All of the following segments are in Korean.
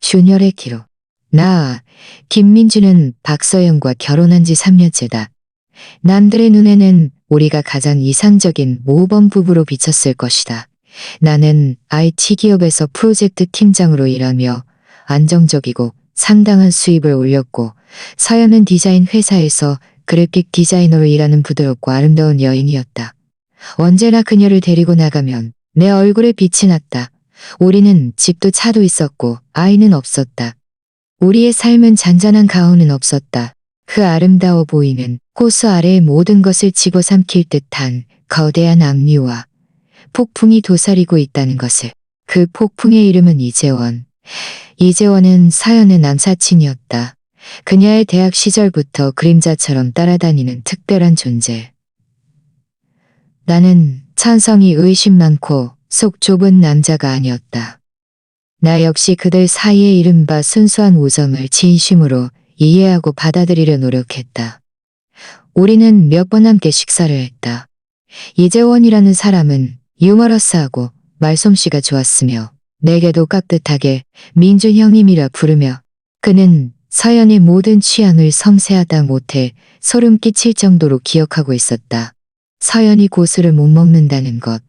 준열의 기록. 나, 김민주는 박서영과 결혼한 지 3년째다. 남들의 눈에는 우리가 가장 이상적인 모범 부부로 비쳤을 것이다. 나는 IT 기업에서 프로젝트 팀장으로 일하며 안정적이고 상당한 수입을 올렸고, 서연은 디자인 회사에서 그래픽 디자이너로 일하는 부드럽고 아름다운 여인이었다. 언제나 그녀를 데리고 나가면 내 얼굴에 빛이 났다. 우리는 집도 차도 있었고 아이는 없었다. 우리의 삶은 잔잔한 가오는 없었다. 그 아름다워 보이는 호수 아래의 모든 것을 집어삼킬 듯한 거대한 압류와 폭풍이 도사리고 있다는 것을. 그 폭풍의 이름은 이재원. 이재원은 서연의 남사친이었다. 그녀의 대학 시절부터 그림자처럼 따라다니는 특별한 존재. 나는 천성이 의심 많고 속 좁은 남자가 아니었다. 나 역시 그들 사이의 이른바 순수한 우정을 진심으로 이해하고 받아들이려 노력했다. 우리는 몇 번 함께 식사를 했다. 이재원이라는 사람은 유머러스하고 말솜씨가 좋았으며 내게도 깍듯하게 민준 형님이라 부르며, 그는 서연의 모든 취향을 섬세하다 못해 소름 끼칠 정도로 기억하고 있었다. 서연이 고수를 못 먹는다는 것,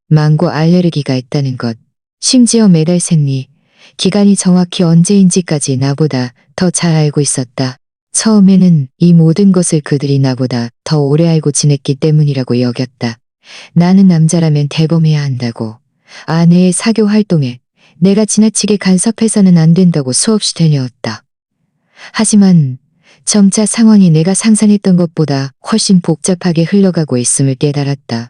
망고 알레르기가 있다는 것, 심지어 매달 생리, 기간이 정확히 언제인지까지 나보다 더 잘 알고 있었다. 처음에는 이 모든 것을 그들이 나보다 더 오래 알고 지냈기 때문이라고 여겼다. 나는 남자라면 대범해야 한다고, 아내의 사교 활동에 내가 지나치게 간섭해서는 안 된다고 수없이 되뇌었다. 하지만 점차 상황이 내가 상상했던 것보다 훨씬 복잡하게 흘러가고 있음을 깨달았다.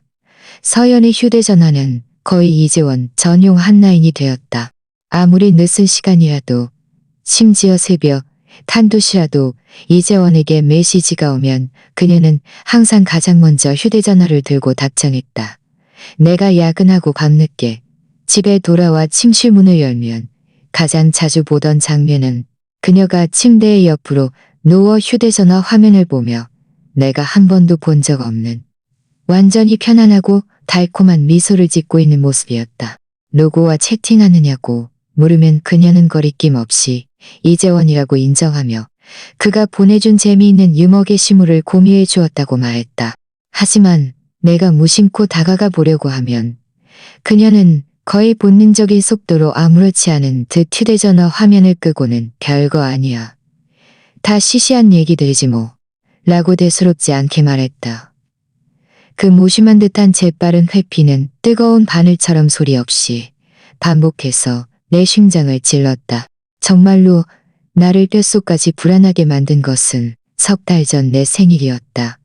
서연의 휴대전화는 거의 이재원 전용 핫라인이 되었다. 아무리 늦은 시간이라도, 심지어 새벽 1~2시라도 이재원에게 메시지가 오면 그녀는 항상 가장 먼저 휴대전화를 들고 답장했다. 내가 야근하고 밤늦게 집에 돌아와 침실 문을 열면 가장 자주 보던 장면은 그녀가 침대의 옆으로 누워 휴대전화 화면을 보며 내가 한 번도 본 적 없는 완전히 편안하고 달콤한 미소를 짓고 있는 모습이었다. 누구와 채팅하느냐고 물으면 그녀는 거리낌 없이 이재원이라고 인정하며 그가 보내준 재미있는 유머 게시물을 공유해 주었다고 말했다. 하지만 내가 무심코 다가가 보려고 하면 그녀는 거의 본능적인 속도로 아무렇지 않은 듯 휴대전화 화면을 끄고는 별거 아니야, 다 시시한 얘기들이지 뭐, 라고 대수롭지 않게 말했다. 그 무심한 듯한 재빠른 회피는 뜨거운 바늘처럼 소리 없이 반복해서 내 심장을 찔렀다. 정말로 나를 뼛속까지 불안하게 만든 것은 석 달 전 내 생일이었다.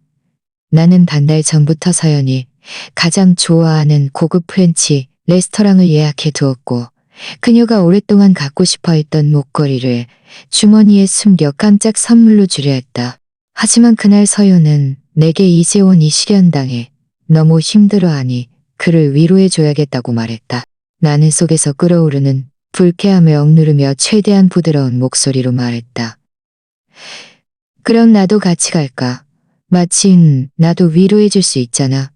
나는 반달 전부터 서연이 가장 좋아하는 고급 프렌치 레스토랑을 예약해 두었고, 그녀가 오랫동안 갖고 싶어 했던 목걸이를 주머니에 숨겨 깜짝 선물로 주려 했다. 하지만 그날 서연은 내게 이재원이 실연당해 너무 힘들어하니 그를 위로해줘야겠다고 말했다. 나는 속에서 끓어오르는 불쾌함을 억누르며 최대한 부드러운 목소리로 말했다. 그럼 나도 같이 갈까? 마침 나도 위로해줄 수 있잖아.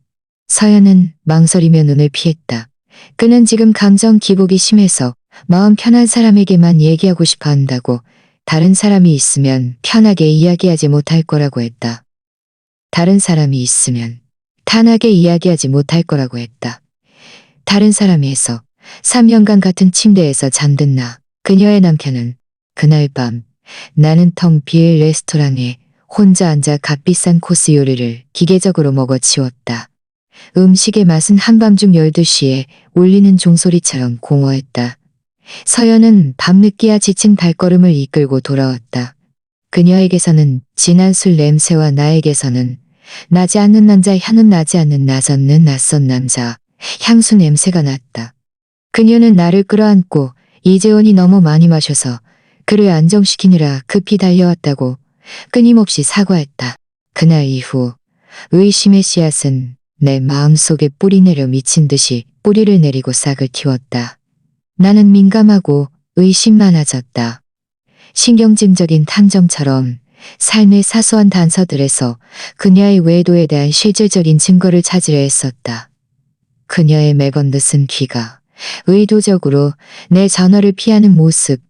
서연은 망설이며 눈을 피했다. 그는 지금 감정 기복이 심해서 마음 편한 사람에게만 얘기하고 싶어 한다고, 다른 사람이 있으면 편하게 이야기하지 못할 거라고 했다. 다른 사람이 있으면 편하게 이야기하지 못할 거라고 했다. 다른 사람에서 3년간 같은 침대에서 잠든 나, 그녀의 남편은 그날 밤 나는 텅 비일 레스토랑에 혼자 앉아 값비싼 코스 요리를 기계적으로 먹어치웠다. 음식의 맛은 한밤중 12시에 울리는 종소리처럼 공허했다. 서연은 밤늦기야 지친 발걸음을 이끌고 돌아왔다. 그녀에게서는 진한 술 냄새와 나에게서는 나지 않는 남자 향은 나지 않는 나젓는 낯선 남자 향수 냄새가 났다. 그녀는 나를 끌어안고 이재원이 너무 많이 마셔서 그를 안정시키느라 급히 달려왔다고 끊임없이 사과했다. 그날 이후 의심의 씨앗은 내 마음속에 뿌리내려 미친 듯이 뿌리를 내리고 싹을 틔웠다. 나는 민감하고 의심 많아졌다. 신경증적인 탐정처럼 삶의 사소한 단서들에서 그녀의 외도에 대한 실질적인 증거를 찾으려 했었다. 그녀의 매번 늦은 귀가, 의도적으로 내 전화를 피하는 모습,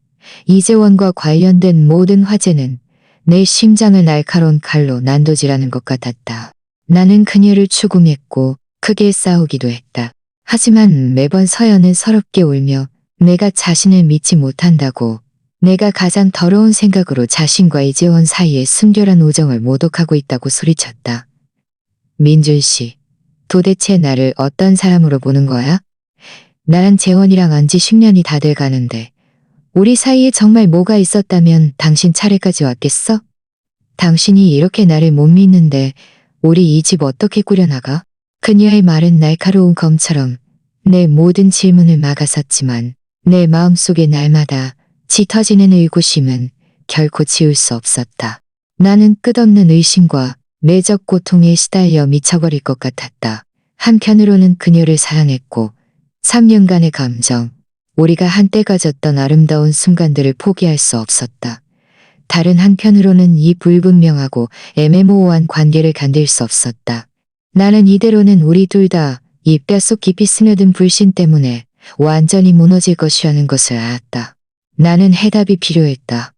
이재원과 관련된 모든 화제는 내 심장을 날카로운 칼로 난도질하는 것 같았다. 나는 그녀를 추궁했고 크게 싸우기도 했다. 하지만 매번 서연은 서럽게 울며 내가 자신을 믿지 못한다고, 내가 가장 더러운 생각으로 자신과 이재원 사이에 순결한 우정을 모독하고 있다고 소리쳤다. 민준 씨, 도대체 나를 어떤 사람으로 보는 거야? 나랑 재원이랑 안지 10년이 다 돼 가는데 우리 사이에 정말 뭐가 있었다면 당신 차례까지 왔겠어? 당신이 이렇게 나를 못 믿는데 우리 이 집 어떻게 꾸려나가? 그녀의 말은 날카로운 검처럼 내 모든 질문을 막아섰지만 내 마음속에 날마다 짙어지는 의구심은 결코 지울 수 없었다. 나는 끝없는 의심과 내적 고통에 시달려 미쳐버릴 것 같았다. 한편으로는 그녀를 사랑했고 3년간의 감정, 우리가 한때 가졌던 아름다운 순간들을 포기할 수 없었다. 다른 한편으로는 이 불분명하고 애매모호한 관계를 견딜 수 없었다. 나는 이대로는 우리 둘 다 이 뼛속 깊이 스며든 불신 때문에 완전히 무너질 것이라는 것을 알았다. 나는 해답이 필요했다.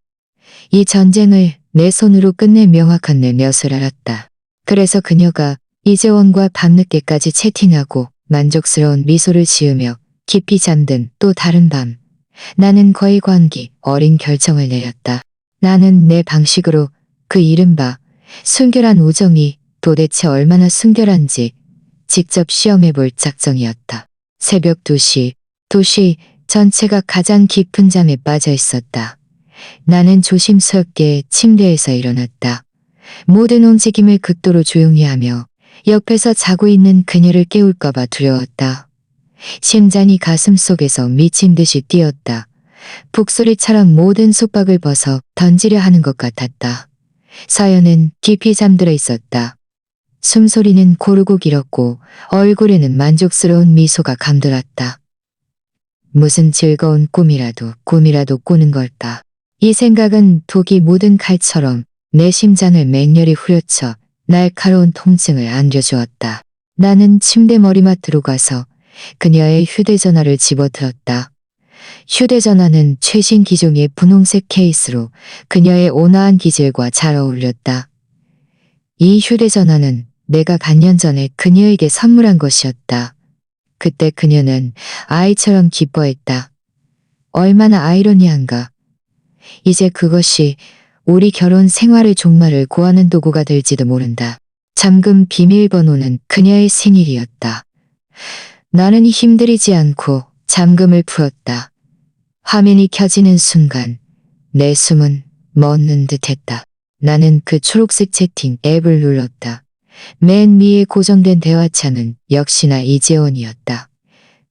이 전쟁을 내 손으로 끝낼 명확한 몇을 알았다. 그래서 그녀가 이재원과 밤늦게까지 채팅하고 만족스러운 미소를 지으며 깊이 잠든 또 다른 밤, 나는 거의 관기 어린 결정을 내렸다. 나는 내 방식으로 그 이른바 순결한 우정이 도대체 얼마나 순결한지 직접 시험해볼 작정이었다. 새벽 2시, 도시 전체가 가장 깊은 잠에 빠져 있었다. 나는 조심스럽게 침대에서 일어났다. 모든 움직임을 극도로 조용히 하며 옆에서 자고 있는 그녀를 깨울까봐 두려웠다. 심장이 가슴속에서 미친 듯이 뛰었다. 북소리처럼 모든 속박을 벗어 던지려 하는 것 같았다. 서연은 깊이 잠들어 있었다. 숨소리는 고르고 길었고 얼굴에는 만족스러운 미소가 감돌았다. 무슨 즐거운 꿈이라도 꾸는 걸까? 이 생각은 독이 묻은 칼처럼 내 심장을 맹렬히 후려쳐 날카로운 통증을 안겨주었다. 나는 침대 머리맡으로 가서 그녀의 휴대전화를 집어들었다. 휴대전화는 최신 기종의 분홍색 케이스로 그녀의 온화한 기질과 잘 어울렸다. 이 휴대전화는 내가 반년 전에 그녀에게 선물한 것이었다. 그때 그녀는 아이처럼 기뻐했다. 얼마나 아이러니한가. 이제 그것이 우리 결혼 생활의 종말을 고하는 도구가 될지도 모른다. 잠금 비밀번호는 그녀의 생일이었다. 나는 힘들이지 않고 잠금을 풀었다. 화면이 켜지는 순간 내 숨은 멎는 듯했다. 나는 그 초록색 채팅 앱을 눌렀다. 맨 위에 고정된 대화창은 역시나 이재원이었다.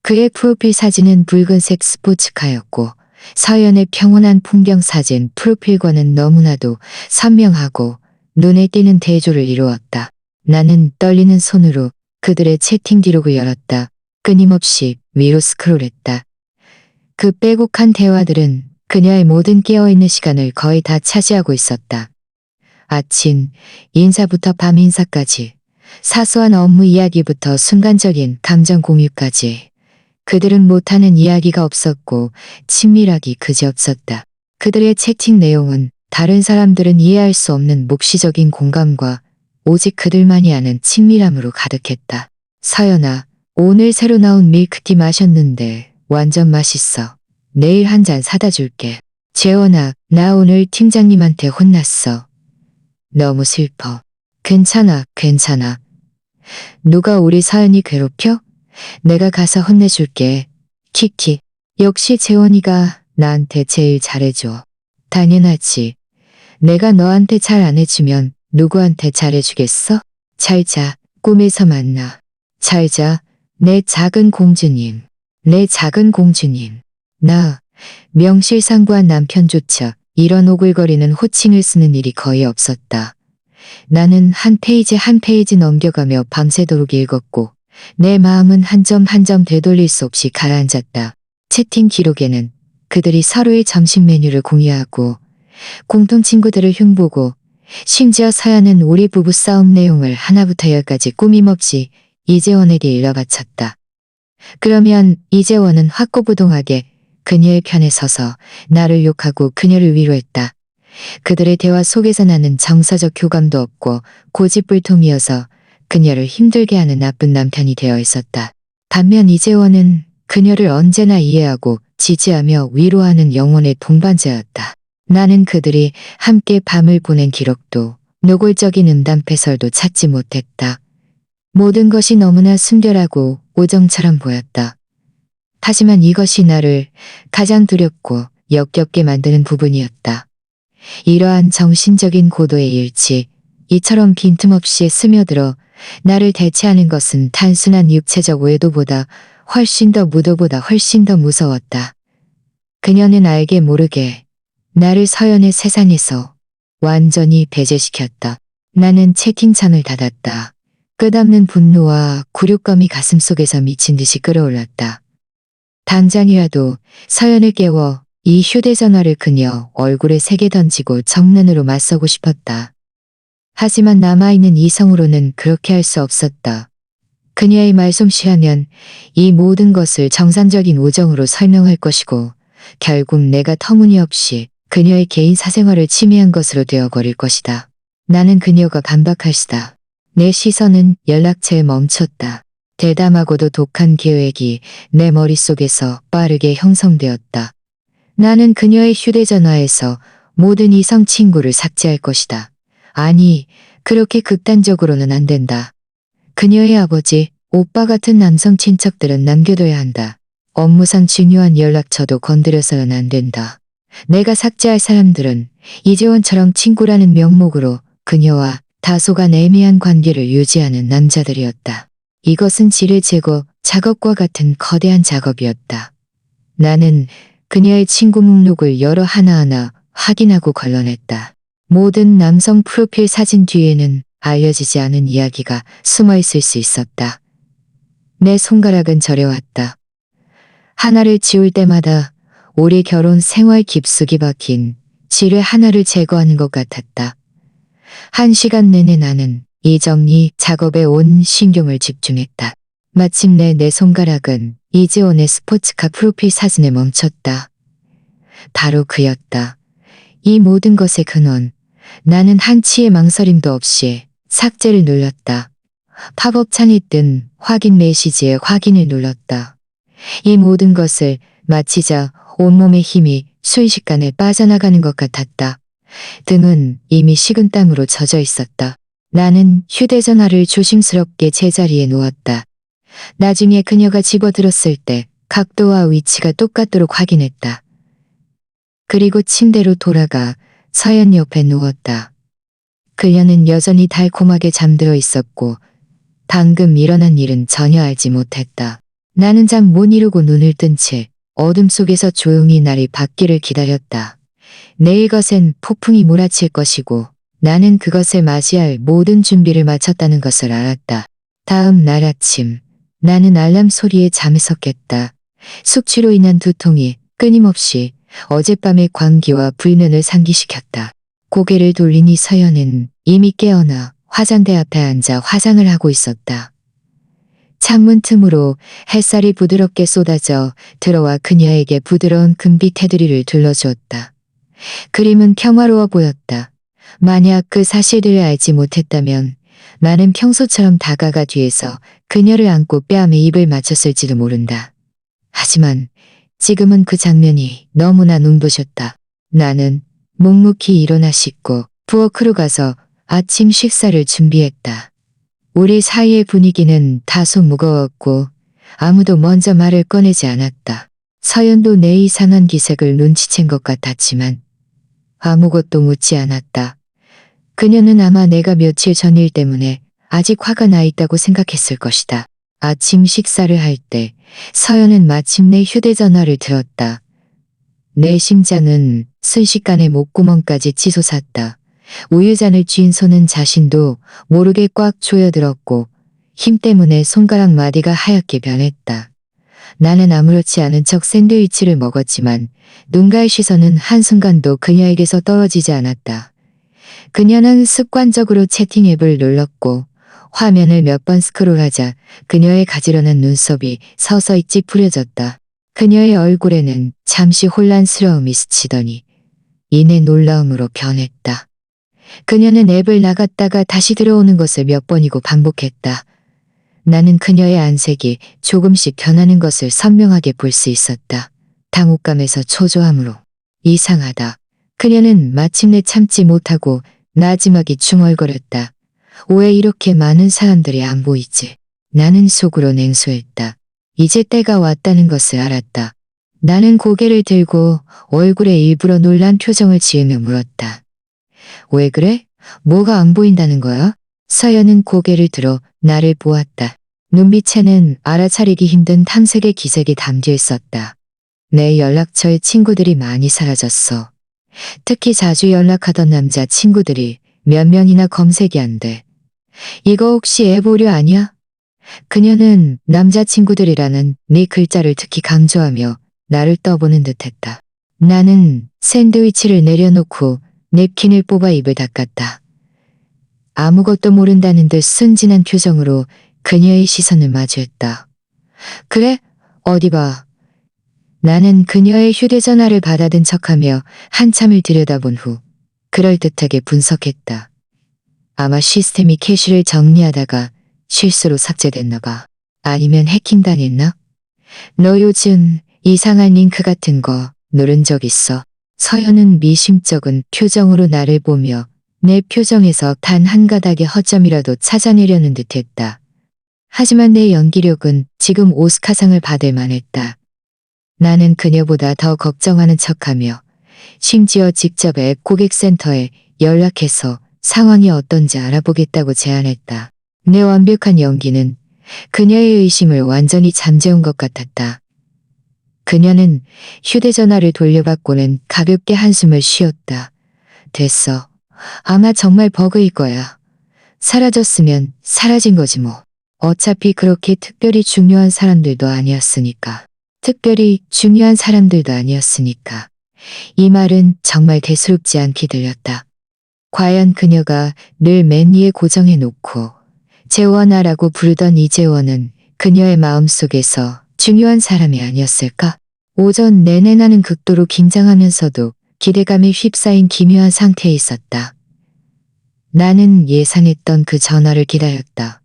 그의 프로필 사진은 붉은색 스포츠카였고 서연의 평온한 풍경 사진 프로필과는 너무나도 선명하고 눈에 띄는 대조를 이루었다. 나는 떨리는 손으로 그들의 채팅 기록을 열었다. 끊임없이 위로 스크롤했다. 그 빼곡한 대화들은 그녀의 모든 깨어있는 시간을 거의 다 차지하고 있었다. 아침 인사부터 밤 인사까지, 사소한 업무 이야기부터 순간적인 감정 공유까지 그들은 못하는 이야기가 없었고 친밀하기 그지없었다. 그들의 채팅 내용은 다른 사람들은 이해할 수 없는 묵시적인 공감과 오직 그들만이 아는 친밀함으로 가득했다. 서연아, 오늘 새로 나온 밀크티 마셨는데 완전 맛있어. 내일 한 잔 사다 줄게. 재원아, 나 오늘 팀장님한테 혼났어. 너무 슬퍼. 괜찮아, 괜찮아. 누가 우리 서연이 괴롭혀? 내가 가서 혼내줄게. 키키. 역시 재원이가 나한테 제일 잘해줘. 당연하지. 내가 너한테 잘 안 해주면 누구한테 잘해주겠어? 잘 자. 꿈에서 만나. 잘 자. 내 작은 공주님. 내 작은 공주님. 나 명실상부한 남편조차 이런 오글거리는 호칭을 쓰는 일이 거의 없었다. 나는 한 페이지 한 페이지 넘겨가며 밤새도록 읽었고 내 마음은 한 점 한 점 되돌릴 수 없이 가라앉았다. 채팅 기록에는 그들이 서로의 점심 메뉴를 공유하고 공통 친구들을 흉보고 심지어 서연은 우리 부부 싸움 내용을 하나부터 열까지 꾸밈없이 이재원에게 일러바쳤다. 그러면 이재원은 확고부동하게 그녀의 편에 서서 나를 욕하고 그녀를 위로했다. 그들의 대화 속에서 나는 정서적 교감도 없고 고집불통이어서 그녀를 힘들게 하는 나쁜 남편이 되어 있었다. 반면 이재원은 그녀를 언제나 이해하고 지지하며 위로하는 영혼의 동반자였다. 나는 그들이 함께 밤을 보낸 기록도 노골적인 음담패설도 찾지 못했다. 모든 것이 너무나 순결하고 우정처럼 보였다. 하지만 이것이 나를 가장 두렵고 역겹게 만드는 부분이었다. 이러한 정신적인 고도의 일치, 이처럼 빈틈없이 스며들어 나를 대체하는 것은 단순한 육체적 외도보다 훨씬 더 무도보다 훨씬 더 무서웠다. 그녀는 알게 모르게 나를 서연의 세상에서 완전히 배제시켰다. 나는 채팅창을 닫았다. 끝없는 분노와 굴욕감이 가슴속에서 미친 듯이 끌어올랐다. 당장이라도 서연을 깨워 이 휴대전화를 그녀 얼굴에 세게 던지고 정면으로 맞서고 싶었다. 하지만 남아있는 이성으로는 그렇게 할 수 없었다. 그녀의 말솜씨하면 이 모든 것을 정상적인 우정으로 설명할 것이고 결국 내가 터무니없이 그녀의 개인 사생활을 침해한 것으로 되어버릴 것이다. 나는 그녀가 반박할시다. 내 시선은 연락처에 멈췄다. 대담하고도 독한 계획이 내 머릿속에서 빠르게 형성되었다. 나는 그녀의 휴대전화에서 모든 이성 친구를 삭제할 것이다. 아니, 그렇게 극단적으로는 안 된다. 그녀의 아버지, 오빠 같은 남성 친척들은 남겨둬야 한다. 업무상 중요한 연락처도 건드려서는 안 된다. 내가 삭제할 사람들은 이재원처럼 친구라는 명목으로 그녀와 다소간 애매한 관계를 유지하는 남자들이었다. 이것은 지뢰 제거 작업과 같은 거대한 작업이었다. 나는 그녀의 친구 목록을 열어 하나하나 확인하고 걸러냈다. 모든 남성 프로필 사진 뒤에는 알려지지 않은 이야기가 숨어 있을 수 있었다. 내 손가락은 저려왔다. 하나를 지울 때마다 오래 결혼 생활 깊숙이 박힌 지뢰 하나를 제거하는 것 같았다. 1시간 내내 나는 이 정리 작업에 온 신경을 집중했다. 마침내 내 손가락은 이재원의 스포츠카 프로필 사진에 멈췄다. 바로 그였다. 이 모든 것의 근원. 나는 한치의 망설임도 없이 삭제를 눌렀다. 팝업창에 뜬 확인 메시지에 확인을 눌렀다. 이 모든 것을 마치자 온몸의 힘이 순식간에 빠져나가는 것 같았다. 등은 이미 식은땀으로 젖어 있었다. 나는 휴대전화를 조심스럽게 제자리에 놓았다. 나중에 그녀가 집어들었을 때 각도와 위치가 똑같도록 확인했다. 그리고 침대로 돌아가 서연 옆에 누웠다. 그녀는 여전히 달콤하게 잠들어 있었고 방금 일어난 일은 전혀 알지 못했다. 나는 잠 못 이루고 눈을 뜬 채 어둠 속에서 조용히 날이 밝기를 기다렸다. 내일 것엔 폭풍이 몰아칠 것이고 나는 그것을 맞이할 모든 준비를 마쳤다는 것을 알았다. 다음 날 아침 나는 알람 소리에 잠에서 깼다. 숙취로 인한 두통이 끊임없이 어젯밤의 광기와 불면을 상기시켰다. 고개를 돌리니 서연은 이미 깨어나 화장대 앞에 앉아 화장을 하고 있었다. 창문 틈으로 햇살이 부드럽게 쏟아져 들어와 그녀에게 부드러운 금빛 테두리를 둘러주었다. 그림은 평화로워 보였다. 만약 그 사실들을 알지 못했다면 나는 평소처럼 다가가 뒤에서 그녀를 안고 뺨에 입을 맞췄을지도 모른다. 하지만 지금은 그 장면이 너무나 눈부셨다. 나는 묵묵히 일어나 씻고 부엌으로 가서 아침 식사를 준비했다. 우리 사이의 분위기는 다소 무거웠고 아무도 먼저 말을 꺼내지 않았다. 서연도 내 이상한 기색을 눈치챈 것 같았지만 아무것도 묻지 않았다. 그녀는 아마 내가 며칠 전 일 때문에 아직 화가 나 있다고 생각했을 것이다. 아침 식사를 할 때 서연은 마침내 휴대전화를 들었다. 내 심장은 순식간에 목구멍까지 치솟았다. 우유잔을 쥔 손은 자신도 모르게 꽉 조여들었고 힘 때문에 손가락 마디가 하얗게 변했다. 나는 아무렇지 않은 척 샌드위치를 먹었지만 눈가의 시선은 한순간도 그녀에게서 떨어지지 않았다. 그녀는 습관적으로 채팅 앱을 눌렀고 화면을 몇 번 스크롤하자 그녀의 가지런한 눈썹이 서서히 찌푸려졌다. 그녀의 얼굴에는 잠시 혼란스러움이 스치더니 이내 놀라움으로 변했다. 그녀는 앱을 나갔다가 다시 들어오는 것을 몇 번이고 반복했다. 나는 그녀의 안색이 조금씩 변하는 것을 선명하게 볼 수 있었다. 당혹감에서 초조함으로. 이상하다. 그녀는 마침내 참지 못하고 나지막이 중얼거렸다. 왜 이렇게 많은 사람들이 안 보이지? 나는 속으로 냉소했다. 이제 때가 왔다는 것을 알았다. 나는 고개를 들고 얼굴에 일부러 놀란 표정을 지으며 물었다. 왜 그래? 뭐가 안 보인다는 거야? 서연은 고개를 들어 나를 보았다. 눈빛에는 알아차리기 힘든 탐색의 기색이 담겨 있었다. 내 연락처에 친구들이 많이 사라졌어. 특히 자주 연락하던 남자 친구들이 몇 명이나 검색이 안 돼. 이거 혹시 앱 오류 아니야? 그녀는 남자친구들이라는 네 글자를 특히 강조하며 나를 떠보는 듯했다. 나는 샌드위치를 내려놓고 냅킨을 뽑아 입을 닦았다. 아무것도 모른다는 듯 순진한 표정으로 그녀의 시선을 마주했다. 그래? 어디 봐. 나는 그녀의 휴대전화를 받아든 척하며 한참을 들여다본 후 그럴듯하게 분석했다. 아마 시스템이 캐시를 정리하다가 실수로 삭제됐나 봐. 아니면 해킹당했나? 너 요즘 이상한 링크 같은 거 누른 적 있어? 서연은 미심쩍은 표정으로 나를 보며 내 표정에서 단 한 가닥의 허점이라도 찾아내려는 듯했다. 하지만 내 연기력은 지금 오스카상을 받을 만했다. 나는 그녀보다 더 걱정하는 척하며 심지어 직접 앱 고객센터에 연락해서 상황이 어떤지 알아보겠다고 제안했다. 내 완벽한 연기는 그녀의 의심을 완전히 잠재운 것 같았다. 그녀는 휴대전화를 돌려받고는 가볍게 한숨을 쉬었다. 됐어. 아마 정말 버그일 거야. 사라졌으면 사라진 거지 뭐. 어차피 그렇게 특별히 중요한 사람들도 아니었으니까. 특별히 중요한 사람들도 아니었으니까. 이 말은 정말 대수롭지 않게 들렸다. 과연 그녀가 늘 맨 위에 고정해놓고 재원아라고 부르던 이재원은 그녀의 마음속에서 중요한 사람이 아니었을까? 오전 내내 나는 극도로 긴장하면서도 기대감에 휩싸인 기묘한 상태에 있었다. 나는 예상했던 그 전화를 기다렸다.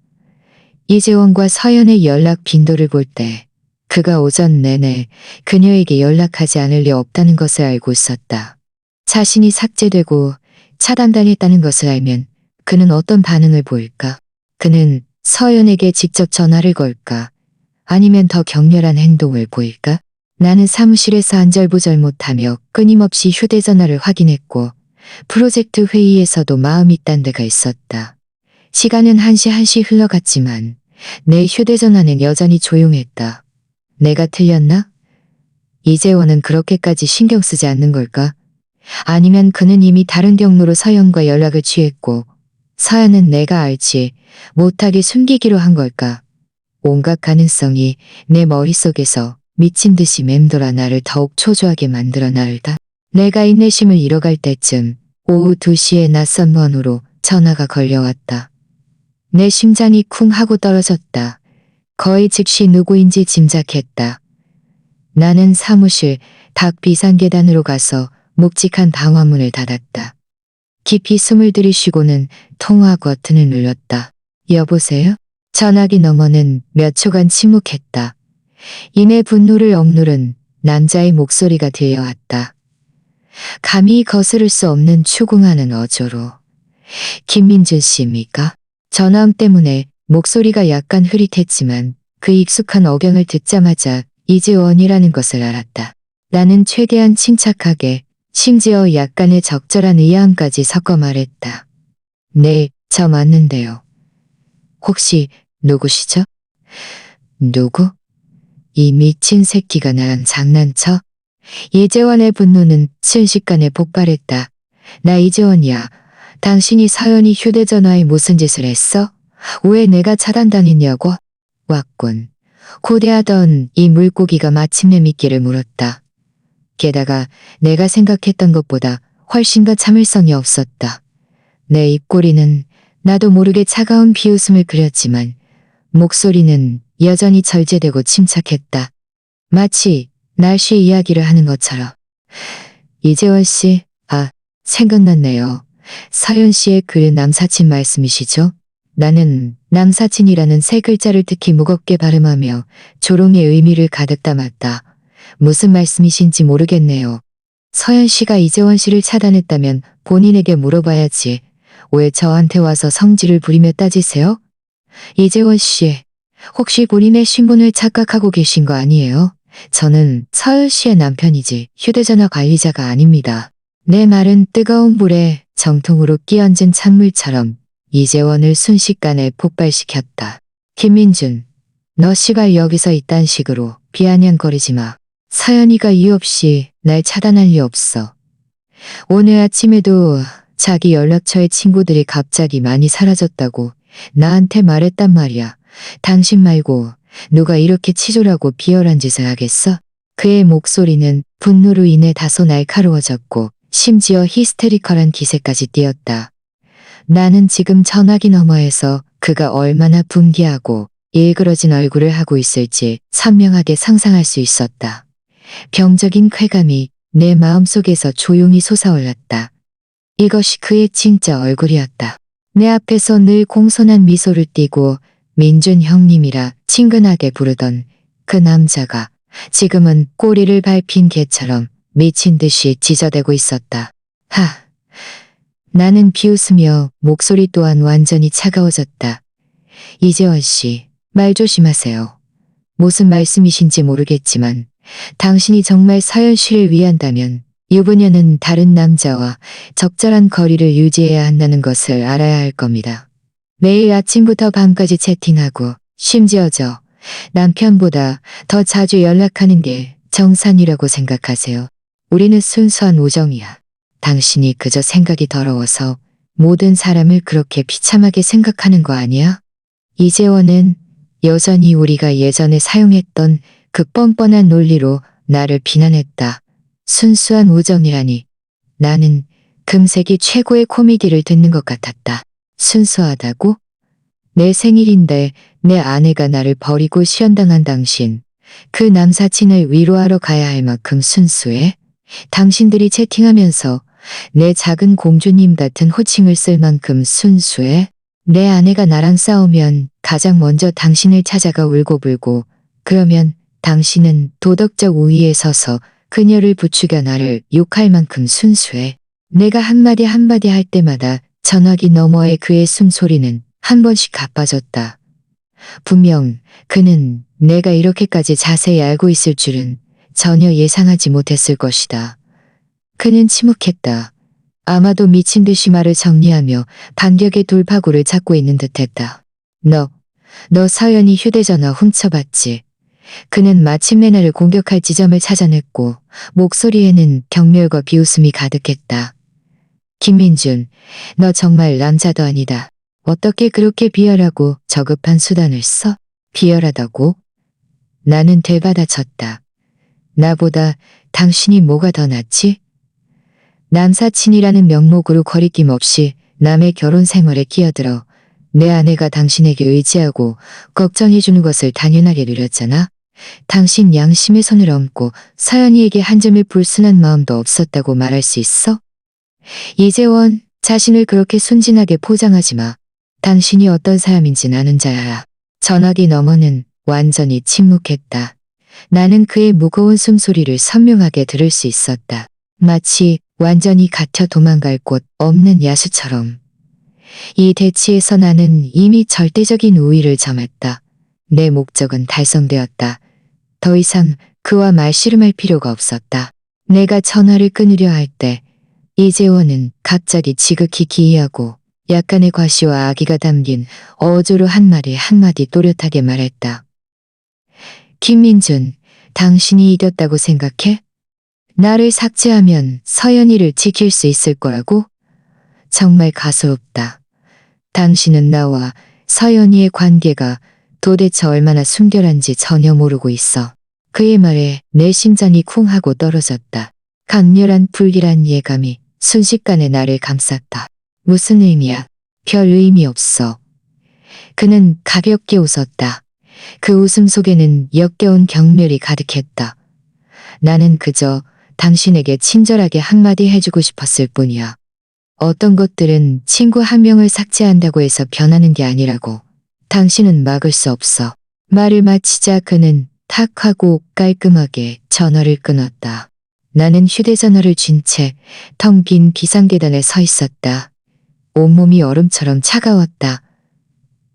이재원과 서연의 연락 빈도를 볼 때 그가 오전 내내 그녀에게 연락하지 않을 리 없다는 것을 알고 있었다. 자신이 삭제되고 차단당했다는 것을 알면 그는 어떤 반응을 보일까? 그는 서연에게 직접 전화를 걸까? 아니면 더 격렬한 행동을 보일까? 나는 사무실에서 안절부절 못하며 끊임없이 휴대전화를 확인했고 프로젝트 회의에서도 마음이 딴 데가 있었다. 시간은 1시 흘러갔지만 내 휴대전화는 여전히 조용했다. 내가 틀렸나? 이재원은 그렇게까지 신경 쓰지 않는 걸까? 아니면 그는 이미 다른 경로로 서연과 연락을 취했고 서연은 내가 알지 못하게 숨기기로 한 걸까? 온갖 가능성이 내 머릿속에서 미친 듯이 맴돌아 나를 더욱 초조하게 만들어 나르다. 내가 인내심을 잃어갈 때쯤 오후 2시에 낯선 번호로 전화가 걸려왔다. 내 심장이 쿵 하고 떨어졌다. 거의 즉시 누구인지 짐작했다. 나는 사무실 닭 비상계단으로 가서 묵직한 방화문을 닫았다. 깊이 숨을 들이쉬고는 통화 버튼을 눌렀다. 여보세요? 전화기 너머는 몇 초간 침묵했다. 이내 분노를 억누른 남자의 목소리가 들려왔다. 감히 거스를 수 없는 추궁하는 어조로. 김민준 씨입니까? 전화음 때문에 목소리가 약간 흐릿했지만 그 익숙한 억양을 듣자마자 이재원이라는 것을 알았다. 나는 최대한 침착하게 심지어 약간의 적절한 의아함까지 섞어 말했다. 네, 저 맞는데요. 혹시 누구시죠? 누구? 이 미친 새끼가 나랑 장난쳐? 이재원의 분노는 순식간에 폭발했다. 나 이재원이야. 당신이 서연이 휴대전화에 무슨 짓을 했어? 왜 내가 차단당했냐고? 왔군. 고대하던 이 물고기가 마침내 미끼를 물었다. 게다가 내가 생각했던 것보다 훨씬 더 참을성이 없었다. 내 입꼬리는 나도 모르게 차가운 비웃음을 그렸지만 목소리는 여전히 절제되고 침착했다. 마치 날씨 이야기를 하는 것처럼. 이재원 씨, 생각났네요. 서연 씨의 그 남사친 말씀이시죠? 나는 남사친이라는 세 글자를 특히 무겁게 발음하며 조롱의 의미를 가득 담았다. 무슨 말씀이신지 모르겠네요. 서연 씨가 이재원 씨를 차단했다면 본인에게 물어봐야지. 왜 저한테 와서 성질을 부리며 따지세요? 이재원 씨, 혹시 본인의 신분을 착각하고 계신 거 아니에요? 저는 서연 씨의 남편이지 휴대전화 관리자가 아닙니다. 내 말은 뜨거운 불에 정통으로 끼얹은 찬물처럼 이재원을 순식간에 폭발시켰다. 김민준, 너 씨발 여기서 이딴 식으로 비아냥거리지 마. 서연이가 이유 없이 날 차단할 리 없어. 오늘 아침에도 자기 연락처에 친구들이 갑자기 많이 사라졌다고 나한테 말했단 말이야. 당신 말고 누가 이렇게 치졸하고 비열한 짓을 하겠어? 그의 목소리는 분노로 인해 다소 날카로워졌고 심지어 히스테리컬한 기세까지 띄었다. 나는 지금 전화기 너머에서 그가 얼마나 분개하고 일그러진 얼굴을 하고 있을지 선명하게 상상할 수 있었다. 병적인 쾌감이 내 마음속에서 조용히 솟아올랐다. 이것이 그의 진짜 얼굴이었다. 내 앞에서 늘 공손한 미소를 띠고 민준 형님이라 친근하게 부르던 그 남자가 지금은 꼬리를 밟힌 개처럼 미친 듯이 짖어대고 있었다. 나는 비웃으며 목소리 또한 완전히 차가워졌다. 이재원 씨, 말 조심하세요. 무슨 말씀이신지 모르겠지만 당신이 정말 서연 씨를 위한다면 유부녀는 다른 남자와 적절한 거리를 유지해야 한다는 것을 알아야 할 겁니다. 매일 아침부터 밤까지 채팅하고 심지어 저 남편보다 더 자주 연락하는 게 정상이라고 생각하세요. 우리는 순수한 우정이야. 당신이 그저 생각이 더러워서 모든 사람을 그렇게 비참하게 생각하는 거 아니야? 이재원은 여전히 우리가 예전에 사용했던 그 뻔뻔한 논리로 나를 비난했다. 순수한 우정이라니. 나는 금세기 최고의 코미디를 듣는 것 같았다. 순수하다고? 내 생일인데 내 아내가 나를 버리고 시연당한 당신. 그 남사친을 위로하러 가야 할 만큼 순수해? 당신들이 채팅하면서 내 작은 공주님 같은 호칭을 쓸 만큼 순수해? 내 아내가 나랑 싸우면 가장 먼저 당신을 찾아가 울고불고 그러면 당신은 도덕적 우위에 서서 그녀를 부추겨 나를 욕할 만큼 순수해. 내가 한마디 한마디 할 때마다 전화기 너머의 그의 숨소리는 한 번씩 가빠졌다. 분명 그는 내가 이렇게까지 자세히 알고 있을 줄은 전혀 예상하지 못했을 것이다. 그는 침묵했다. 아마도 미친 듯이 말을 정리하며 반격의 돌파구를 찾고 있는 듯했다. 너 서연이 휴대전화 훔쳐봤지? 그는 마침내 나를 공격할 지점을 찾아냈고 목소리에는 경멸과 비웃음이 가득했다. 김민준, 너 정말 남자도 아니다. 어떻게 그렇게 비열하고 저급한 수단을 써? 비열하다고? 나는 되받아쳤다. 나보다 당신이 뭐가 더 낫지? 남사친이라는 명목으로 거리낌 없이 남의 결혼 생활에 끼어들어 내 아내가 당신에게 의지하고 걱정해주는 것을 당연하게 누렸잖아. 당신 양심의 손을 얹고 서연이에게 한 점의 불순한 마음도 없었다고 말할 수 있어? 이재원, 자신을 그렇게 순진하게 포장하지 마. 당신이 어떤 사람인지 아는 자야. 전화기 너머는 완전히 침묵했다. 나는 그의 무거운 숨소리를 선명하게 들을 수 있었다. 마치 완전히 갇혀 도망갈 곳 없는 야수처럼. 이 대치에서 나는 이미 절대적인 우위를 점했다. 내 목적은 달성되었다. 더 이상 그와 말씨름할 필요가 없었다. 내가 전화를 끊으려 할 때 이재원은 갑자기 지극히 기이하고 약간의 과시와 악의가 담긴 어조로 한마디 한마디 또렷하게 말했다. 김민준, 당신이 이겼다고 생각해? 나를 삭제하면 서연이를 지킬 수 있을 거라고? 정말 가소롭다. 당신은 나와 서연이의 관계가 도대체 얼마나 순결한지 전혀 모르고 있어. 그의 말에 내 심장이 쿵 하고 떨어졌다. 강렬한 불길한 예감이 순식간에 나를 감쌌다. 무슨 의미야? 별 의미 없어. 그는 가볍게 웃었다. 그 웃음 속에는 역겨운 경멸이 가득했다. 나는 그저 당신에게 친절하게 한마디 해주고 싶었을 뿐이야. 어떤 것들은 친구 한 명을 삭제한다고 해서 변하는 게 아니라고. 당신은 막을 수 없어. 말을 마치자 그는 탁 하고 깔끔하게 전화를 끊었다. 나는 휴대전화를 쥔 채 텅 빈 비상계단에 서 있었다. 온몸이 얼음처럼 차가웠다.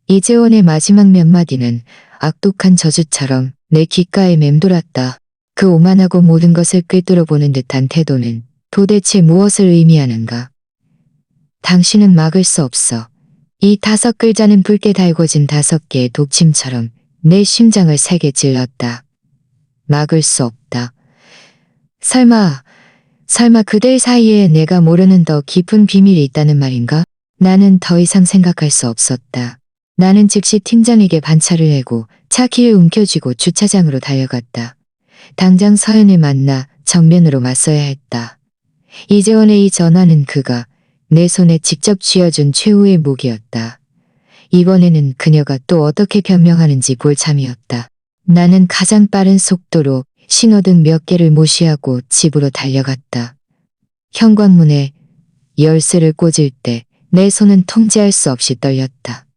이재원의 마지막 몇 마디는 악독한 저주처럼 내 귓가에 맴돌았다. 그 오만하고 모든 것을 꿰뚫어보는 듯한 태도는 도대체 무엇을 의미하는가? 당신은 막을 수 없어. 이 5글자는 붉게 달궈진 5개의 독침처럼 내 심장을 세게 찔렀다. 막을 수 없다. 설마 그들 사이에 내가 모르는 더 깊은 비밀이 있다는 말인가? 나는 더 이상 생각할 수 없었다. 나는 즉시 팀장에게 반차를 내고 차 키를 움켜쥐고 주차장으로 달려갔다. 당장 서연을 만나 정면으로 맞서야 했다. 이재원의 이 전화는 그가 내 손에 직접 쥐어준 최후의 무기였다. 이번에는 그녀가 또 어떻게 변명하는지 볼 참이었다. 나는 가장 빠른 속도로 신호등 몇 개를 무시하고 집으로 달려갔다. 현관문에 열쇠를 꽂을 때 내 손은 통제할 수 없이 떨렸다.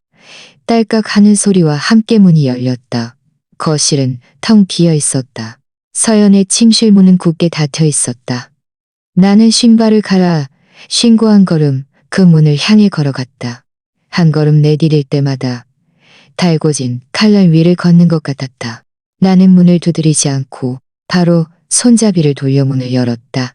딸깍 하는 소리와 함께 문이 열렸다. 거실은 텅 비어 있었다. 서연의 침실 문은 굳게 닫혀 있었다. 나는 신발을 갈아 신고 한 걸음 그 문을 향해 걸어갔다. 한 걸음 내디딜 때마다 달궈진 칼날 위를 걷는 것 같았다. 나는 문을 두드리지 않고 바로 손잡이를 돌려 문을 열었다.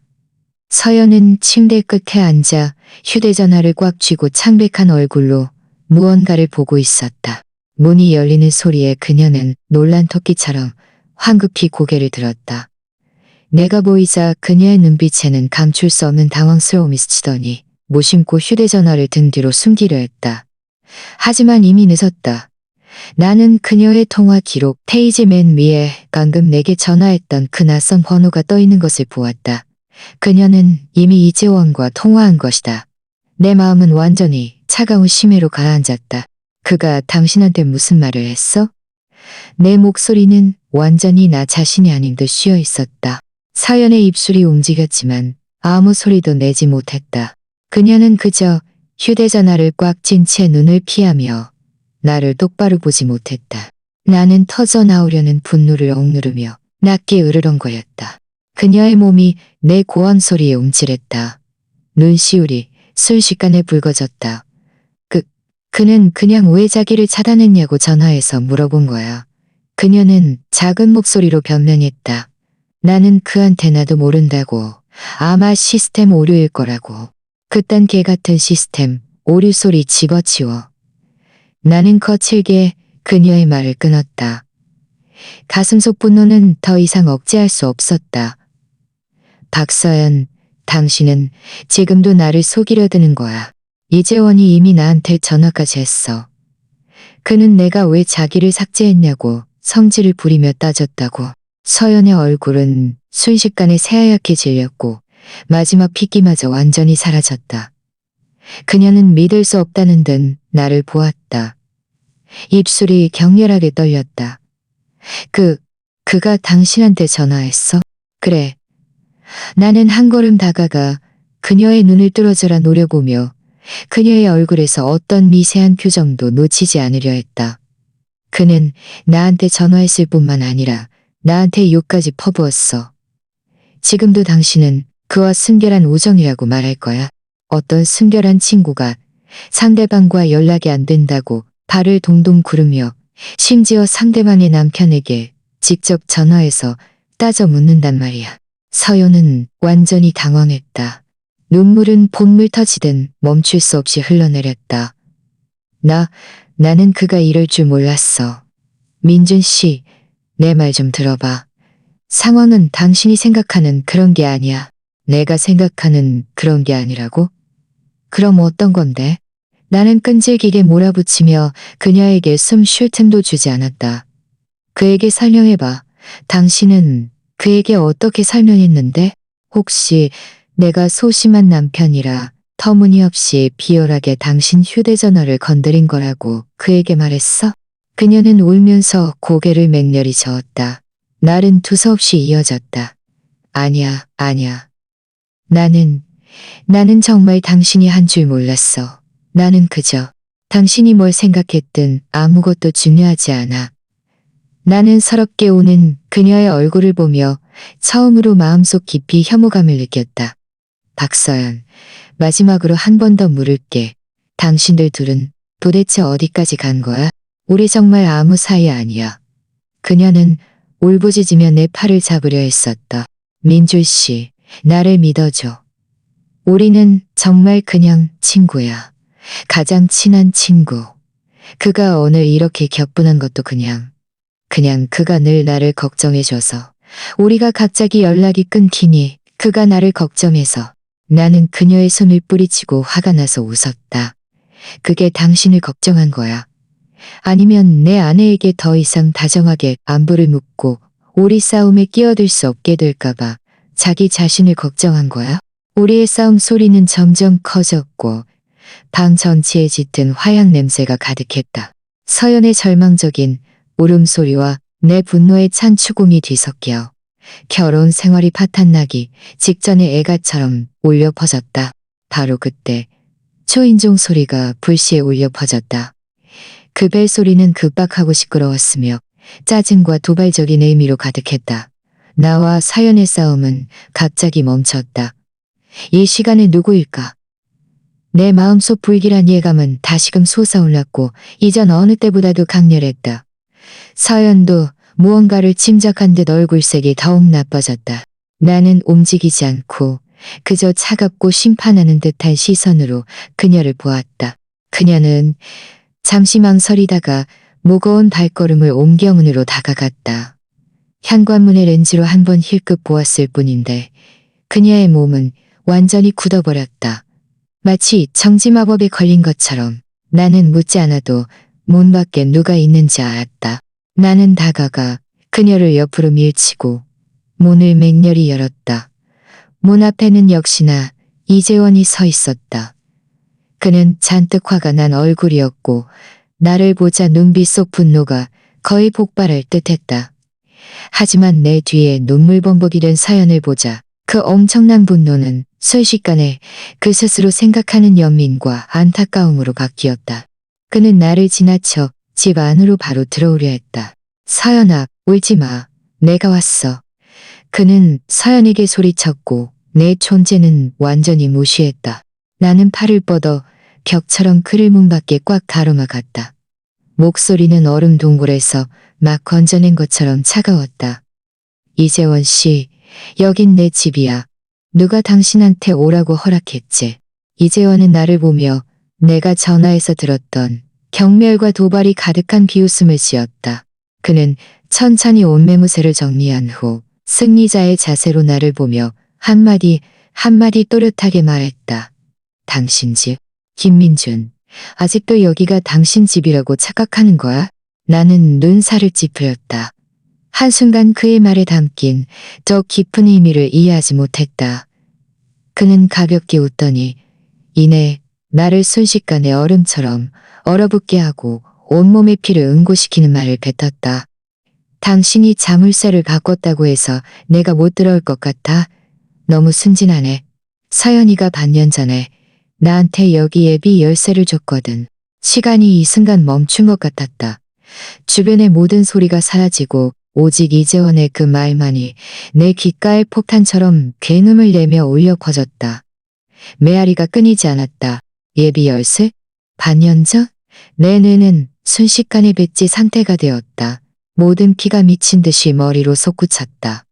서연은 침대 끝에 앉아 휴대전화를 꽉 쥐고 창백한 얼굴로 무언가를 보고 있었다. 문이 열리는 소리에 그녀는 놀란 토끼처럼 황급히 고개를 들었다. 내가 보이자 그녀의 눈빛에는 감출 수 없는 당황스러움이 스치더니 무심코 휴대전화를 등 뒤로 숨기려 했다. 하지만 이미 늦었다. 나는 그녀의 통화 기록 페이지 맨 위에 방금 내게 전화했던 그 낯선 번호가 떠 있는 것을 보았다. 그녀는 이미 이재원과 통화한 것이다. 내 마음은 완전히 차가운 심해로 가라앉았다. 그가 당신한테 무슨 말을 했어? 내 목소리는 완전히 나 자신이 아닌 듯 쉬어 있었다. 서연의 입술이 움직였지만 아무 소리도 내지 못했다. 그녀는 그저 휴대전화를 꽉 쥔 채 눈을 피하며 나를 똑바로 보지 못했다. 나는 터져 나오려는 분노를 억누르며 낮게 으르렁거렸다. 그녀의 몸이 내 고함 소리에 움찔했다. 눈시울이 순식간에 붉어졌다. 그는 그냥 왜 자기를 차단했냐고 전화해서 물어본 거야. 그녀는 작은 목소리로 변명했다. 나는 그한테 나도 모른다고. 아마 시스템 오류일 거라고. 그딴 개 같은 시스템, 오류 소리 집어치워. 나는 거칠게 그녀의 말을 끊었다. 가슴속 분노는 더 이상 억제할 수 없었다. 박서연, 당신은 지금도 나를 속이려 드는 거야. 이재원이 이미 나한테 전화까지 했어. 그는 내가 왜 자기를 삭제했냐고 성질을 부리며 따졌다고. 서연의 얼굴은 순식간에 새하얗게 질렸고 마지막 핏기마저 완전히 사라졌다. 그녀는 믿을 수 없다는 듯 나를 보았다. 입술이 격렬하게 떨렸다. 그가 당신한테 전화했어? 그래. 나는 한 걸음 다가가 그녀의 눈을 뚫어져라 노려보며 그녀의 얼굴에서 어떤 미세한 표정도 놓치지 않으려 했다. 그는 나한테 전화했을 뿐만 아니라 나한테 욕까지 퍼부었어. 지금도 당신은 그와 순결한 우정이라고 말할 거야. 어떤 순결한 친구가 상대방과 연락이 안 된다고 발을 동동 구르며 심지어 상대방의 남편에게 직접 전화해서 따져 묻는단 말이야. 서연은 완전히 당황했다. 눈물은 본물 터지듯 멈출 수 없이 흘러내렸다. 나는 그가 이럴 줄 몰랐어. 민준 씨, 내 말 좀 들어봐. 상황은 당신이 생각하는 그런 게 아니야. 내가 생각하는 그런 게 아니라고? 그럼 어떤 건데? 나는 끈질기게 몰아붙이며 그녀에게 숨 쉴 틈도 주지 않았다. 그에게 설명해봐. 당신은 그에게 어떻게 설명했는데? 혹시 내가 소심한 남편이라 터무니없이 비열하게 당신 휴대전화를 건드린 거라고 그에게 말했어? 그녀는 울면서 고개를 맹렬히 저었다. 날은 두서없이 이어졌다. 아니야, 아니야. 나는 정말 당신이 한 줄 몰랐어. 나는 그저 당신이 뭘 생각했든 아무것도 중요하지 않아. 나는 서럽게 우는 그녀의 얼굴을 보며 처음으로 마음속 깊이 혐오감을 느꼈다. 박서연, 마지막으로 한 번 더 물을게. 당신들 둘은 도대체 어디까지 간 거야? 우리 정말 아무 사이 아니야. 그녀는 울부짖으며 내 팔을 잡으려 했었다. 민줄 씨, 나를 믿어줘. 우리는 정말 그냥 친구야. 가장 친한 친구. 그가 오늘 이렇게 격분한 것도 그냥 그가 늘 나를 걱정해줘서. 우리가 갑자기 연락이 끊기니 그가 나를 걱정해서. 나는 그녀의 손을 뿌리치고 화가 나서 웃었다. 그게 당신을 걱정한 거야. 아니면 내 아내에게 더 이상 다정하게 안부를 묻고 우리 싸움에 끼어들 수 없게 될까봐 자기 자신을 걱정한 거야? 우리의 싸움 소리는 점점 커졌고 방 전체에 짙은 화약 냄새가 가득했다. 서연의 절망적인 울음소리와 내 분노에 찬 추궁이 뒤섞여 결혼 생활이 파탄나기 직전의 애가처럼 울려 퍼졌다. 바로 그때 초인종 소리가 불시에 울려 퍼졌다. 그 벨소리는 급박하고 시끄러웠으며 짜증과 도발적인 의미로 가득했다. 나와 사연의 싸움은 갑자기 멈췄다. 이 시간에 누구일까? 내 마음속 불길한 예감은 다시금 솟아올랐고 이전 어느 때보다도 강렬했다. 서연도 무언가를 짐작한 듯 얼굴색이 더욱 나빠졌다. 나는 움직이지 않고 그저 차갑고 심판하는 듯한 시선으로 그녀를 보았다. 그녀는 잠시 망설이다가 무거운 발걸음을 옮겨 문으로 다가갔다. 현관문의 렌즈로 한번 힐끗 보았을 뿐인데 그녀의 몸은 완전히 굳어버렸다. 마치 정지마법에 걸린 것처럼 나는 묻지 않아도 문 밖에 누가 있는지 알았다. 나는 다가가 그녀를 옆으로 밀치고 문을 맹렬히 열었다. 문 앞에는 역시나 이재원이 서 있었다. 그는 잔뜩 화가 난 얼굴이었고 나를 보자 눈빛 속 분노가 거의 폭발할 듯했다. 하지만 내 뒤에 눈물범벅이 된 사연을 보자 그 엄청난 분노는 순식간에 그 스스로 생각하는 연민과 안타까움으로 바뀌었다. 그는 나를 지나쳐 집 안으로 바로 들어오려 했다. 서연아, 울지 마. 내가 왔어. 그는 서연에게 소리쳤고 내 존재는 완전히 무시했다. 나는 팔을 뻗어 벽처럼 그를 문 밖에 꽉 가로막았다. 목소리는 얼음 동굴에서 막 건져낸 것처럼 차가웠다. 이재원 씨, 여긴 내 집이야. 누가 당신한테 오라고 허락했지? 이재원은 나를 보며 내가 전화에서 들었던 경멸과 도발이 가득한 비웃음을 지었다. 그는 천천히 옷매무새를 정리한 후 승리자의 자세로 나를 보며 한마디 또렷하게 말했다. 당신 집? 김민준, 아직도 여기가 당신 집이라고 착각하는 거야? 나는 눈살을 찌푸렸다. 한순간 그의 말에 담긴 더 깊은 의미를 이해하지 못했다. 그는 가볍게 웃더니 이내 나를 순식간에 얼음처럼 얼어붙게 하고 온몸의 피를 응고시키는 말을 뱉었다. 당신이 자물쇠를 바꿨다고 해서 내가 못 들어올 것 같아? 너무 순진하네. 서연이가 반년 전에 나한테 여기 예비 열쇠를 줬거든. 시간이 이 순간 멈춘 것 같았다. 주변의 모든 소리가 사라지고 오직 이재원의 그 말만이 내 귓가에 폭탄처럼 굉음을 내며 울려 퍼졌다. 메아리가 끊이지 않았다. 예비 열쇠? 반년 전? 내 뇌는 순식간에 백지 상태가 되었다. 모든 피가 미친 듯이 머리로 솟구쳤다.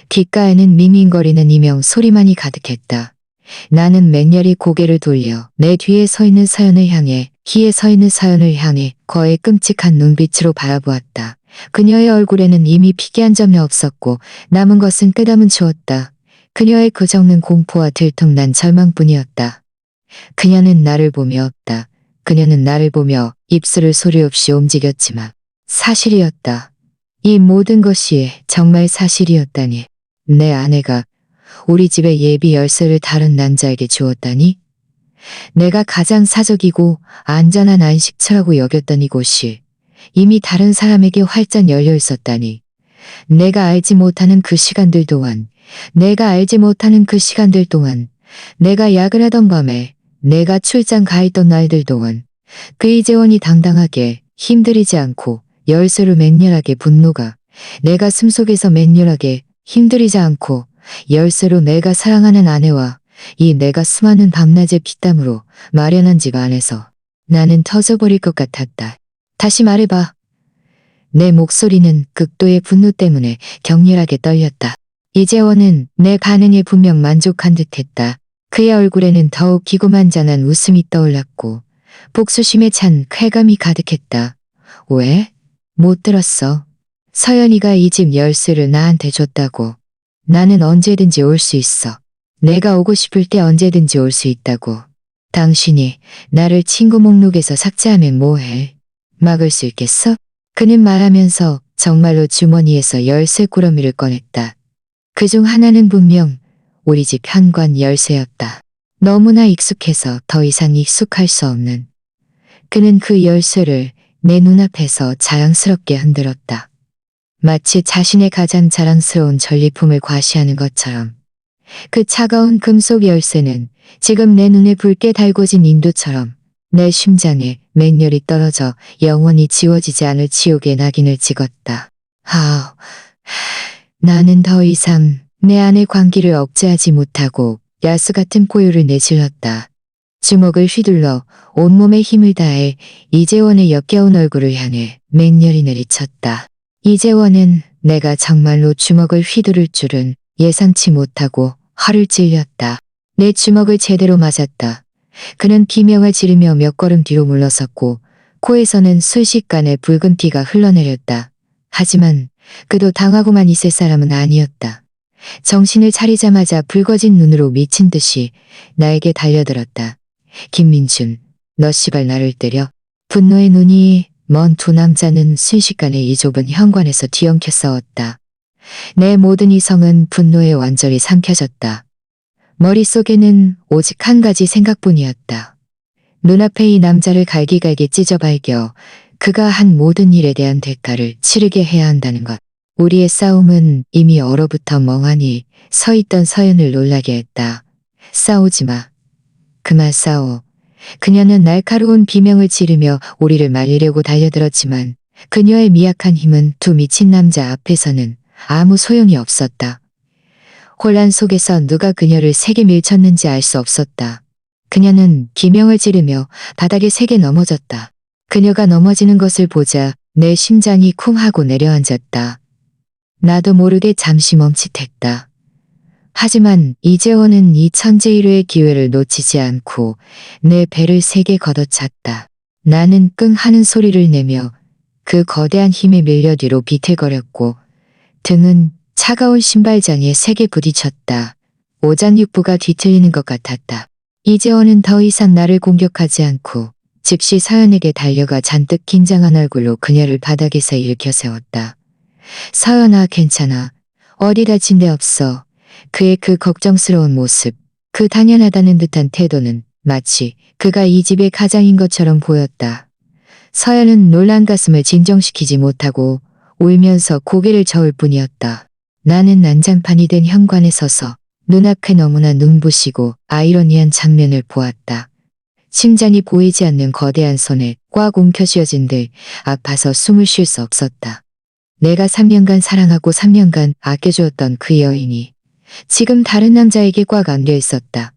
귓가에는 밍밍거리는 이명 소리만이 가득했다. 나는 맹렬히 고개를 돌려 내 뒤에 서 있는 서연을 향해 거의 끔찍한 눈빛으로 바라보았다. 그녀의 얼굴에는 이미 피기한 점이 없었고 남은 것은 끄담은 추웠다. 그녀의 그 적는 공포와 들통난 절망뿐이었다. 그녀는 나를 보며 입술을 소리 없이 움직였지만 사실이었다. 이 모든 것이 정말 사실이었다니. 내 아내가 우리 집의 예비 열쇠를 다른 남자에게 주었다니? 내가 가장 사적이고 안전한 안식처라고 여겼던 이곳이 이미 다른 사람에게 활짝 열려 있었다니. 내가 알지 못하는 그 시간들 동안 내가 알지 못하는 그 시간들 동안, 내가 야근하던 밤에, 내가 출장 가 있던 날들 동안 그 이재원이 당당하게 힘들이지 않고 열쇠로 맹렬하게 분노가 내 가슴 속에서 맹렬하게 힘들이지 않고 열쇠로 내가 사랑하는 아내와 이 내가 수많은 밤낮의 피땀으로 마련한 집 안에서 나는 터져버릴 것 같았다. 다시 말해봐. 내 목소리는 극도의 분노 때문에 격렬하게 떨렸다. 이재원은 내 반응에 분명 만족한 듯했다. 그의 얼굴에는 더욱 기고만장한 웃음이 떠올랐고 복수심에 찬 쾌감이 가득했다. 왜? 못 들었어. 서연이가 이 집 열쇠를 나한테 줬다고. 나는 언제든지 올 수 있어. 내가 오고 싶을 때 언제든지 올 수 있다고. 당신이 나를 친구 목록에서 삭제하면 뭐해? 막을 수 있겠어? 그는 말하면서 정말로 주머니에서 열쇠 꾸러미를 꺼냈다. 그중 하나는 분명 우리 집 현관 열쇠였다. 너무나 익숙해서 더 이상 익숙할 수 없는. 그는 그 열쇠를 내 눈앞에서 자랑스럽게 흔들었다. 마치 자신의 가장 자랑스러운 전리품을 과시하는 것처럼. 그 차가운 금속 열쇠는 지금 내 눈에 붉게 달궈진 인도처럼 내 심장에 맹렬히 떨어져 영원히 지워지지 않을 지옥의 낙인을 찍었다. 나는 더 이상 내 안의 광기를 억제하지 못하고 야수 같은 포효를 내질렀다. 주먹을 휘둘러 온몸에 힘을 다해 이재원의 역겨운 얼굴을 향해 맹렬히 내리쳤다. 이재원은 내가 정말로 주먹을 휘두를 줄은 예상치 못하고 허를 찔렸다. 내 주먹을 제대로 맞았다. 그는 비명을 지르며 몇 걸음 뒤로 물러섰고 코에서는 순식간에 붉은 피가 흘러내렸다. 하지만 그도 당하고만 있을 사람은 아니었다. 정신을 차리자마자 붉어진 눈으로 미친 듯이 나에게 달려들었다. 김민준, 너 씨발 나를 때려? 분노의 눈이 먼 두 남자는 순식간에 이 좁은 현관에서 뒤엉켜 싸웠다. 내 모든 이성은 분노에 완전히 삼켜졌다. 머릿속에는 오직 한 가지 생각뿐이었다. 눈앞에 이 남자를 갈기갈기 찢어발겨 그가 한 모든 일에 대한 대가를 치르게 해야 한다는 것. 우리의 싸움은 이미 얼어붙어 멍하니 서 있던 서연을 놀라게 했다. 싸우지 마. 그만 싸워. 그녀는 날카로운 비명을 지르며 우리를 말리려고 달려들었지만 그녀의 미약한 힘은 두 미친 남자 앞에서는 아무 소용이 없었다. 혼란 속에서 누가 그녀를 세게 밀쳤는지 알 수 없었다. 그녀는 비명을 지르며 바닥에 세게 넘어졌다. 그녀가 넘어지는 것을 보자 내 심장이 쿵 하고 내려앉았다. 나도 모르게 잠시 멈칫했다. 하지만 이재원은 이 천재일우의 기회를 놓치지 않고 내 배를 세게 걷어찼다. 나는 끙 하는 소리를 내며 그 거대한 힘에 밀려 뒤로 비틀거렸고 등은 차가운 신발장에 세게 부딪혔다. 오장육부가 뒤틀리는 것 같았다. 이재원은 더 이상 나를 공격하지 않고 즉시 서연에게 달려가 잔뜩 긴장한 얼굴로 그녀를 바닥에서 일으켜 세웠다. 서연아, 괜찮아. 어디 다친 데 없어. 그의 그 걱정스러운 모습, 그 당연하다는 듯한 태도는 마치 그가 이 집의 가장인 것처럼 보였다. 서연은 놀란 가슴을 진정시키지 못하고 울면서 고개를 저을 뿐이었다. 나는 난장판이 된 현관에 서서 눈앞에 너무나 눈부시고 아이러니한 장면을 보았다. 심장이 보이지 않는 거대한 손에 꽉 움켜쥐어진 듯 아파서 숨을 쉴 수 없었다. 내가 3년간 사랑하고 3년간 아껴주었던 그 여인이 지금 다른 남자에게 꽉 안겨 있었다.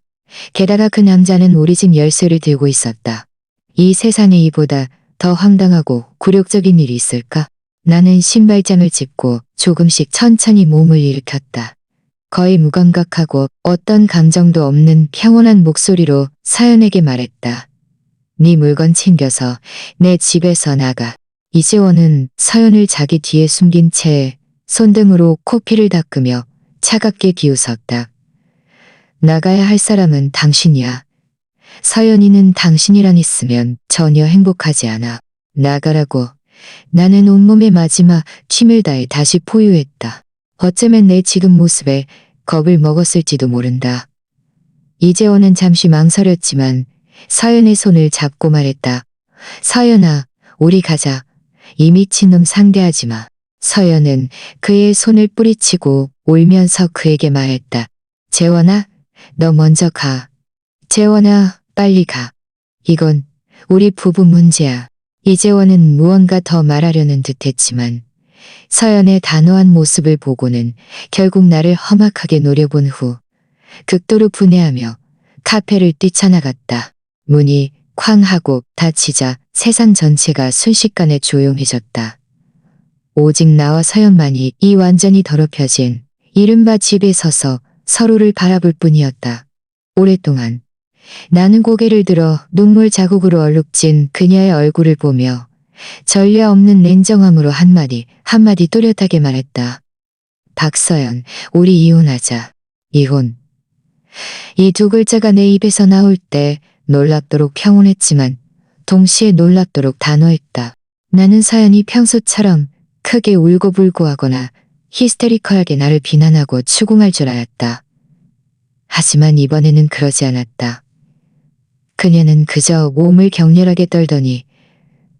게다가 그 남자는 우리 집 열쇠를 들고 있었다. 이 세상에 이보다 더 황당하고 굴욕적인 일이 있을까? 나는 신발장을 짚고 조금씩 천천히 몸을 일으켰다. 거의 무감각하고 어떤 감정도 없는 평온한 목소리로 서연에게 말했다. 네 물건 챙겨서 내 집에서 나가. 이재원은 서연을 자기 뒤에 숨긴 채 손등으로 코피를 닦으며 차갑게 비웃었다. 나가야 할 사람은 당신이야. 서연이는 당신이랑 있으면 전혀 행복하지 않아. 나가라고. 나는 온몸에 마지막 힘을 다해 다시 포효했다. 어쩌면 내 지금 모습에 겁을 먹었을지도 모른다. 이재원은 잠시 망설였지만 서연의 손을 잡고 말했다. 서연아, 우리 가자. 이 미친놈 상대하지 마. 서연은 그의 손을 뿌리치고 울면서 그에게 말했다. 재원아, 너 먼저 가. 재원아, 빨리 가. 이건 우리 부부 문제야. 이재원은 무언가 더 말하려는 듯 했지만 서연의 단호한 모습을 보고는 결국 나를 험악하게 노려본 후 극도로 분해하며 카페를 뛰쳐나갔다. 문이 쾅 하고 닫히자 세상 전체가 순식간에 조용해졌다. 오직 나와 서연만이 이 완전히 더럽혀진 이른바 집에 서서 서로를 바라볼 뿐이었다. 오랫동안 나는 고개를 들어 눈물 자국으로 얼룩진 그녀의 얼굴을 보며 전례 없는 냉정함으로 한마디 또렷하게 말했다. 박서연, 우리 이혼하자. 이혼. 이 두 글자가 내 입에서 나올 때 놀랍도록 평온했지만 동시에 놀랍도록 단호했다. 나는 서연이 평소처럼 크게 울고불고 하거나 히스테리컬하게 나를 비난하고 추궁할 줄 알았다. 하지만 이번에는 그러지 않았다. 그녀는 그저 몸을 격렬하게 떨더니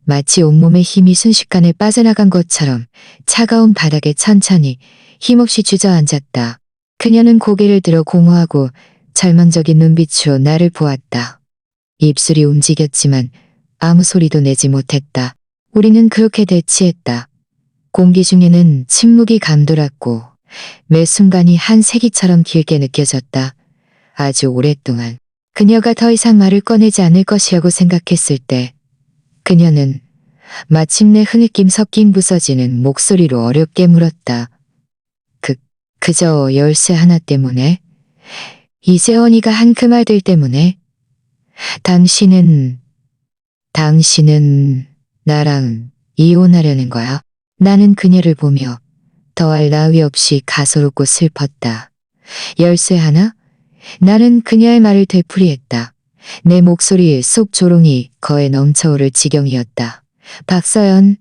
마치 온몸의 힘이 순식간에 빠져나간 것처럼 차가운 바닥에 천천히 힘없이 주저앉았다. 그녀는 고개를 들어 공허하고 절망적인 눈빛으로 나를 보았다. 입술이 움직였지만 아무 소리도 내지 못했다. 우리는 그렇게 대치했다. 공기 중에는 침묵이 감돌았고 매 순간이 한 세기처럼 길게 느껴졌다. 아주 오랫동안 그녀가 더 이상 말을 꺼내지 않을 것이라고 생각했을 때 그녀는 마침내 흐느낌 섞인 부서지는 목소리로 어렵게 물었다. 그저 열쇠 하나 때문에? 이재원이가 한 그 말들 때문에? 당신은 나랑 이혼하려는 거야? 나는 그녀를 보며 더할 나위 없이 가소롭고 슬펐다. 열쇠 하나? 나는 그녀의 말을 되풀이했다. 내 목소리에 속 조롱이 거에 넘쳐오를 지경이었다. 박서연,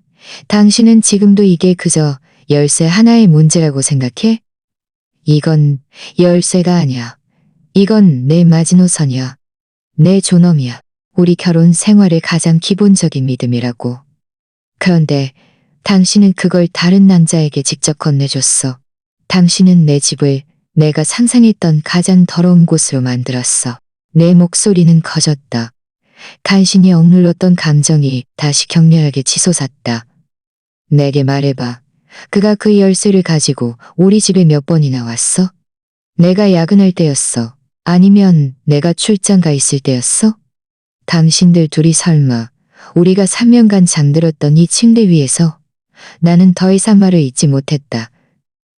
당신은 지금도 이게 그저 열쇠 하나의 문제라고 생각해? 이건 열쇠가 아니야. 이건 내 마지노선이야. 내 존엄이야. 우리 결혼 생활의 가장 기본적인 믿음이라고. 그런데 당신은 그걸 다른 남자에게 직접 건네줬어. 당신은 내 집을 내가 상상했던 가장 더러운 곳으로 만들었어. 내 목소리는 커졌다. 간신히 억눌렀던 감정이 다시 격렬하게 치솟았다. 내게 말해봐. 그가 그 열쇠를 가지고 우리 집에 몇 번이나 왔어? 내가 야근할 때였어? 아니면 내가 출장 가 있을 때였어? 당신들 둘이 설마 우리가 3년간 잠들었던 이 침대 위에서? 나는 더 이상 말을 잇지 못했다.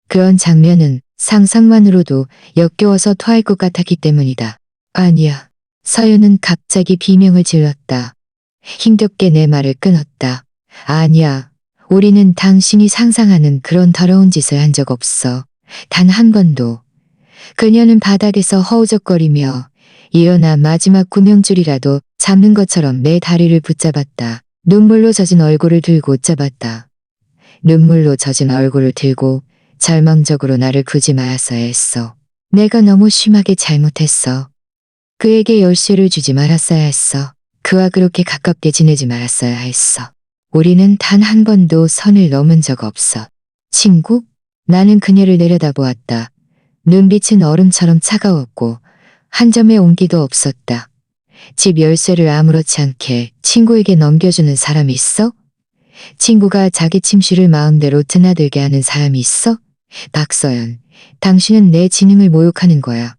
그런 장면은 상상만으로도 역겨워서 토할 것 같았기 때문이다. 아니야. 서연은 갑자기 비명을 질렀다. 힘겹게 내 말을 끊었다. 아니야. 우리는 당신이 상상하는 그런 더러운 짓을 한 적 없어. 단 한 번도. 그녀는 바닥에서 허우적거리며 일어나 마지막 구명줄이라도 잡는 것처럼 내 다리를 붙잡았다. 눈물로 젖은 얼굴을 들고 잡았다. 눈물로 젖은 얼굴을 들고 절망적으로 나를 보지 말았어야 했어. 내가 너무 심하게 잘못했어. 그에게 열쇠를 주지 말았어야 했어. 그와 그렇게 가깝게 지내지 말았어야 했어. 우리는 단 한 번도 선을 넘은 적 없어. 친구? 나는 그녀를 내려다보았다. 눈빛은 얼음처럼 차가웠고 한 점의 온기도 없었다. 집 열쇠를 아무렇지 않게 친구에게 넘겨주는 사람이 있어? 친구가 자기 침실을 마음대로 드나들게 하는 사람이 있어? 박서연, 당신은 내 지능을 모욕하는 거야.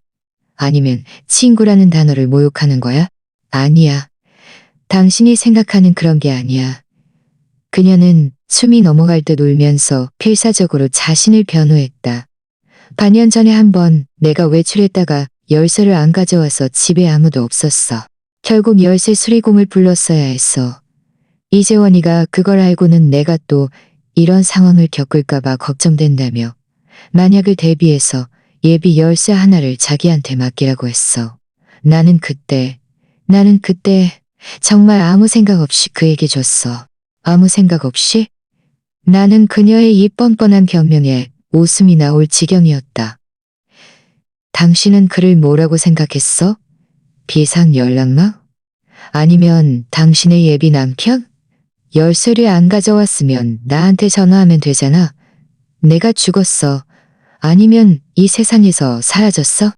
아니면 친구라는 단어를 모욕하는 거야? 아니야. 당신이 생각하는 그런 게 아니야. 그녀는 숨이 넘어갈 듯 울면서 필사적으로 자신을 변호했다. 반년 전에 한 번 내가 외출했다가 열쇠를 안 가져와서 집에 아무도 없었어. 결국 열쇠 수리공을 불렀어야 했어. 이재원이가 그걸 알고는 내가 또 이런 상황을 겪을까봐 걱정된다며 만약을 대비해서 예비 열쇠 하나를 자기한테 맡기라고 했어. 나는 그때 정말 아무 생각 없이 그에게 줬어. 아무 생각 없이? 나는 그녀의 이 뻔뻔한 변명에 웃음이 나올 지경이었다. 당신은 그를 뭐라고 생각했어? 비상 연락망? 아니면 당신의 예비 남편? 열쇠를 안 가져왔으면 나한테 전화하면 되잖아. 내가 죽었어. 아니면 이 세상에서 사라졌어?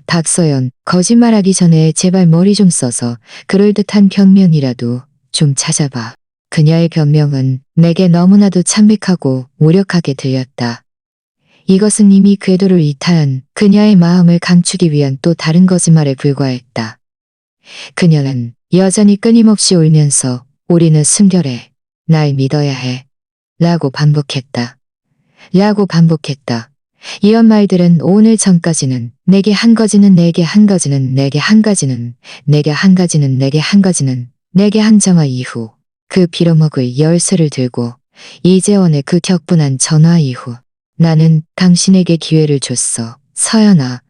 박서연, 거짓말하기 전에 제발 머리 좀 써서 그럴듯한 변명이라도 좀 찾아봐. 그녀의 변명은 내게 너무나도 참백하고 무력하게 들렸다. 이것은 이미 궤도를 이탈한 그녀의 마음을 감추기 위한 또 다른 거짓말에 불과했다. 그녀는 여전히 끊임없이 울면서 우리는 순결해. 날 믿어야 해. 라고 반복했다. 이런 말들은 오늘 전까지는 내게 한 가지는 내게 한 가지는 내게 한 가지는 내게 한 가지는 내게 한 가지는 내게 한 정화 이후 그 빌어먹을 열쇠를 들고 이재원의 그 격분한 전화 이후 나는 당신에게 기회를 줬어. 서연아.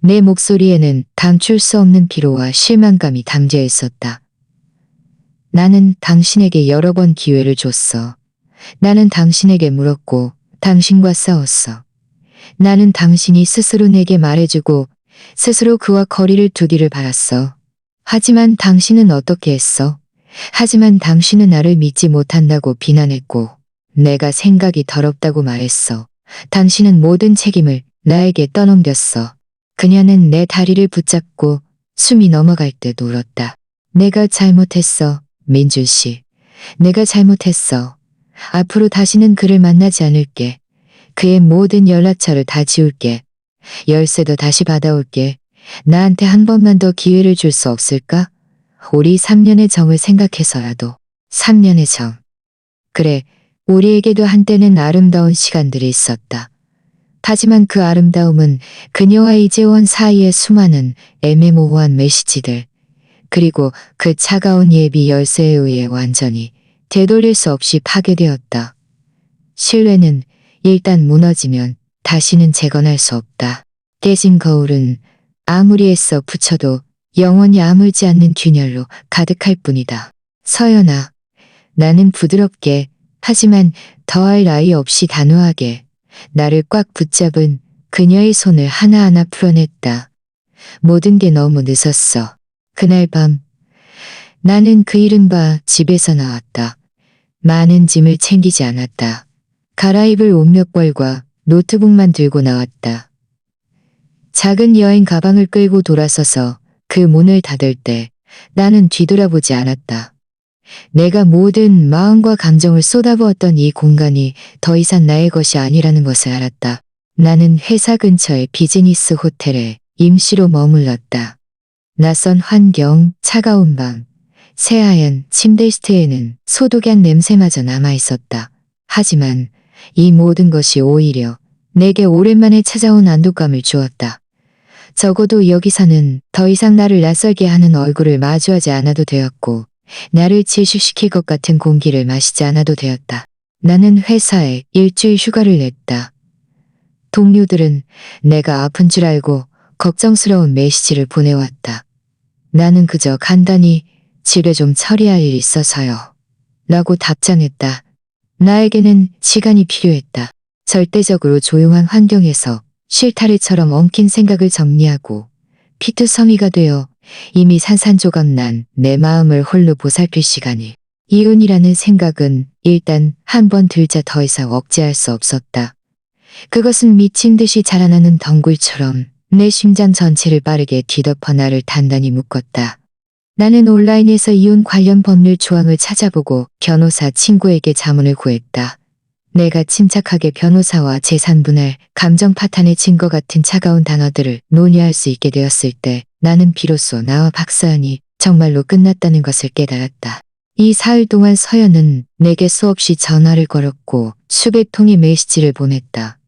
내 목소리에는 감출 수 없는 피로와 실망감이 담겨 있었다. 나는 당신에게 여러 번 기회를 줬어. 나는 당신에게 물었고 당신과 싸웠어. 나는 당신이 스스로 내게 말해주고 스스로 그와 거리를 두기를 바랐어. 하지만 당신은 어떻게 했어? 하지만 당신은 나를 믿지 못한다고 비난했고 내가 생각이 더럽다고 말했어. 당신은 모든 책임을 나에게 떠넘겼어. 그녀는 내 다리를 붙잡고 숨이 넘어갈 듯 울었다. 내가 잘못했어, 민준 씨. 내가 잘못했어. 앞으로 다시는 그를 만나지 않을게. 그의 모든 연락처를 다 지울게. 열쇠도 다시 받아올게. 나한테 한 번만 더 기회를 줄 수 없을까? 우리 3년의 정을 생각해서라도. 3년의 정. 그래, 우리에게도 한때는 아름다운 시간들이 있었다. 하지만 그 아름다움은 그녀와 이재원 사이의 수많은 애매모호한 메시지들, 그리고 그 차가운 예비 열쇠에 의해 완전히 되돌릴 수 없이 파괴되었다. 신뢰는 일단 무너지면 다시는 재건할 수 없다. 깨진 거울은 아무리 애써 붙여도 영원히 아물지 않는 균열로 가득할 뿐이다. 서연아, 나는 부드럽게 하지만 더할 나위 없이 단호하게 나를 꽉 붙잡은 그녀의 손을 하나하나 풀어냈다. 모든 게 너무 늦었어. 그날 밤 나는 그 이른바 집에서 나왔다. 많은 짐을 챙기지 않았다. 갈아입을 옷 몇 벌과 노트북만 들고 나왔다. 작은 여행 가방을 끌고 돌아서서 그 문을 닫을 때 나는 뒤돌아보지 않았다. 내가 모든 마음과 감정을 쏟아부었던 이 공간이 더 이상 나의 것이 아니라는 것을 알았다. 나는 회사 근처의 비즈니스 호텔에 임시로 머물렀다. 낯선 환경, 차가운 방, 새하얀 침대 시트에는 소독약 냄새마저 남아있었다. 하지만 이 모든 것이 오히려 내게 오랜만에 찾아온 안도감을 주었다. 적어도 여기서는 더 이상 나를 낯설게 하는 얼굴을 마주하지 않아도 되었고 나를 질식시킬 것 같은 공기를 마시지 않아도 되었다. 나는 회사에 일주일 휴가를 냈다. 동료들은 내가 아픈 줄 알고 걱정스러운 메시지를 보내왔다. 나는 그저 간단히 집에 좀 처리할 일이 있어서요. 라고 답장했다. 나에게는 시간이 필요했다. 절대적으로 조용한 환경에서 실타래처럼 엉킨 생각을 정리하고 피투성이가 되어 이미 산산조각 난 내 마음을 홀로 보살필 시간이. 이혼이라는 생각은 일단 한 번 들자 더 이상 억제할 수 없었다. 그것은 미친 듯이 자라나는 덩굴처럼 내 심장 전체를 빠르게 뒤덮어 나를 단단히 묶었다. 나는 온라인에서 이혼 관련 법률 조항을 찾아보고 변호사 친구에게 자문을 구했다. 내가 침착하게 변호사와 재산분할, 감정 파탄의 증거 같은 차가운 단어들을 논의할 수 있게 되었을 때 나는 비로소 나와 박서연이 정말로 끝났다는 것을 깨달았다. 이 사흘 동안 서연은 내게 수없이 전화를 걸었고 수백 통의 메시지를 보냈다.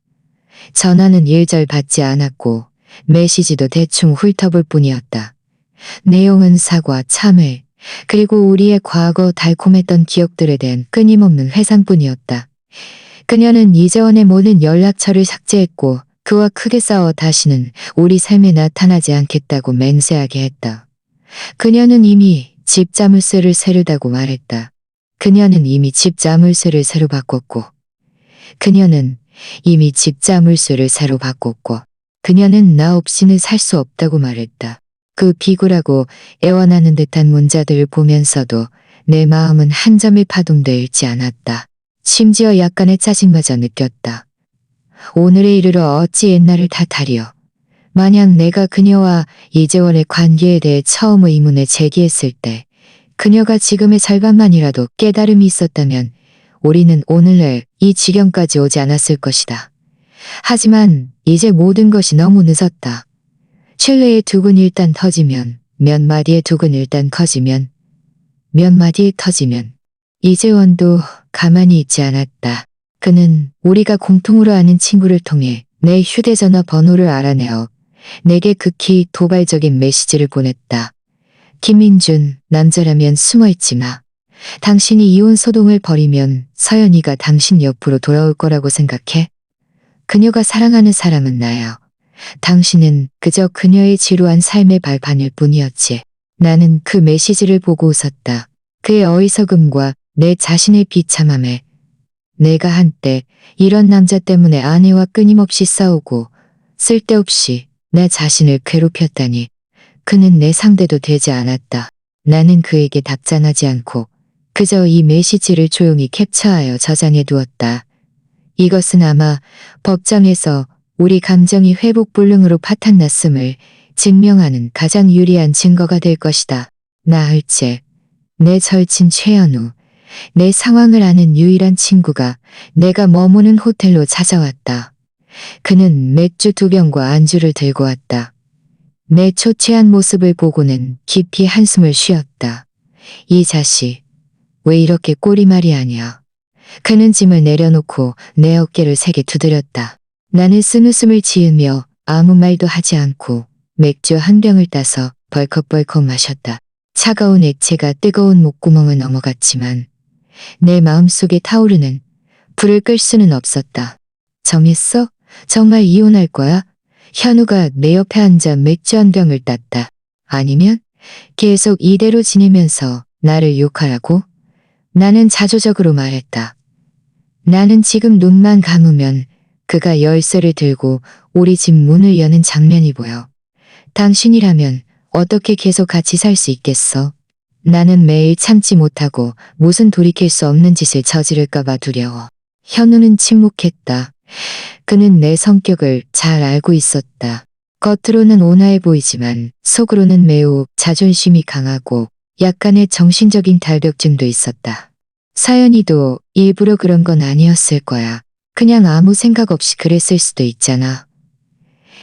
전화는 일절 받지 않았고 메시지도 대충 훑어볼 뿐이었다. 내용은 사과, 참회, 그리고 우리의 과거 달콤했던 기억들에 대한 끊임없는 회상뿐이었다. 그녀는 이재원의 모든 연락처를 삭제했고 그와 크게 싸워 다시는 우리 삶에 나타나지 않겠다고 맹세하게 했다. 그녀는 이미 집 자물쇠를 새로 다고 말했다. 그녀는 이미 집 자물쇠를 새로 바꿨고 그녀는 이미 집 자물쇠를 새로 바꿨고 그녀는 나 없이는 살 수 없다고 말했다. 그 비굴하고 애원하는 듯한 문자들을 보면서도 내 마음은 한 점의 파동도 잃지 않았다. 심지어 약간의 짜증마저 느꼈다. 오늘에 이르러 어찌 옛날을 탓하리요. 만약 내가 그녀와 이재원의 관계에 대해 처음 의문을 제기했을 때 그녀가 지금의 절반만이라도 깨달음이 있었다면 우리는 오늘날 이 지경까지 오지 않았을 것이다. 하지만 이제 모든 것이 너무 늦었다. 신뢰의 둑은 일단 터지면, 몇 마디의 둑은 일단 커지면, 몇 마디에 터지면 이재원도 가만히 있지 않았다. 그는 우리가 공통으로 아는 친구를 통해 내 휴대전화 번호를 알아내어 내게 극히 도발적인 메시지를 보냈다. 김민준, 남자라면 숨어있지 마. 당신이 이혼 소동을 벌이면 서연이가 당신 옆으로 돌아올 거라고 생각해? 그녀가 사랑하는 사람은 나야. 당신은 그저 그녀의 지루한 삶의 발판일 뿐이었지. 나는 그 메시지를 보고 웃었다. 그의 어리석음과 내 자신의 비참함에 내가 한때 이런 남자 때문에 아내와 끊임없이 싸우고 쓸데없이 내 자신을 괴롭혔다니 그는 내 상대도 되지 않았다. 나는 그에게 답장하지 않고 그저 이 메시지를 조용히 캡처하여 저장해 두었다. 이것은 아마 법정에서 우리 감정이 회복불능으로 파탄났음을 증명하는 가장 유리한 증거가 될 것이다. 나흘째 내 절친 최연우, 내 상황을 아는 유일한 친구가 내가 머무는 호텔로 찾아왔다. 그는 맥주 2병과 안주를 들고 왔다. 내 초췌한 모습을 보고는 깊이 한숨을 쉬었다. 이 자식, 왜 이렇게 꼬리말이 하냐. 그는 짐을 내려놓고 내 어깨를 세게 두드렸다. 나는 쓴웃음을 지으며 아무 말도 하지 않고 맥주 1병을 따서 벌컥벌컥 마셨다. 차가운 액체가 뜨거운 목구멍을 넘어갔지만 내 마음속에 타오르는 불을 끌 수는 없었다. 정했어? 정말 이혼할 거야? 현우가 내 옆에 앉아 맥주 1병을 땄다. 아니면 계속 이대로 지내면서 나를 욕하라고? 나는 자조적으로 말했다. 나는 지금 눈만 감으면 그가 열쇠를 들고 우리 집 문을 여는 장면이 보여. 당신이라면 어떻게 계속 같이 살 수 있겠어? 나는 매일 참지 못하고 무슨 돌이킬 수 없는 짓을 저지를까봐 두려워. 현우는 침묵했다. 그는 내 성격을 잘 알고 있었다. 겉으로는 온화해 보이지만 속으로는 매우 자존심이 강하고 약간의 정신적인 달벽증도 있었다. 서연이도 일부러 그런 건 아니었을 거야. 그냥 아무 생각 없이 그랬을 수도 있잖아.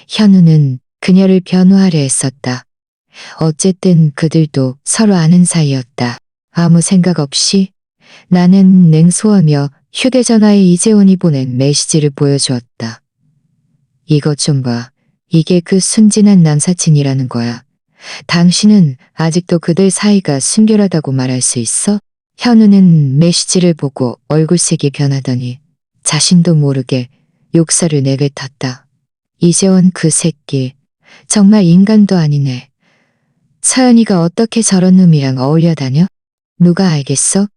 현우는 그녀를 변호하려 했었다. 어쨌든 그들도 서로 아는 사이였다. 아무 생각 없이 나는 냉소하며 휴대전화에 이재원이 보낸 메시지를 보여주었다. 이것 좀 봐. 이게 그 순진한 남사친이라는 거야. 당신은 아직도 그들 사이가 순결하다고 말할 수 있어? 현우는 메시지를 보고 얼굴색이 변하더니 자신도 모르게 욕설을 내뱉었다. 이재원 그 새끼 정말 인간도 아니네. 서연이가 어떻게 저런 놈이랑 어울려 다녀? 누가 알겠어?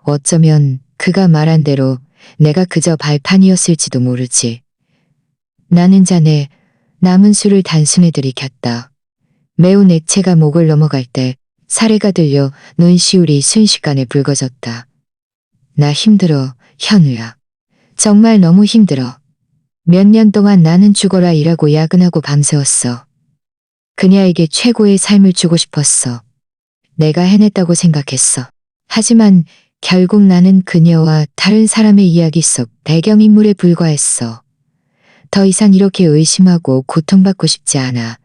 어쩌면 그가 말한 대로 내가 그저 발판이었을지도 모르지. 나는 잔에 남은 술을 단숨에 들이켰다. 매운 액체가 목을 넘어갈 때 사례가 들려 눈시울이 순식간에 붉어졌다. 나 힘들어, 현우야. 정말 너무 힘들어. 몇 년 동안 나는 죽어라 일하고 야근하고 밤새웠어. 그녀에게 최고의 삶을 주고 싶었어. 내가 해냈다고 생각했어. 하지만 결국 나는 그녀와 다른 사람의 이야기 속 배경인물에 불과했어. 더 이상 이렇게 의심하고 고통받고 싶지 않아.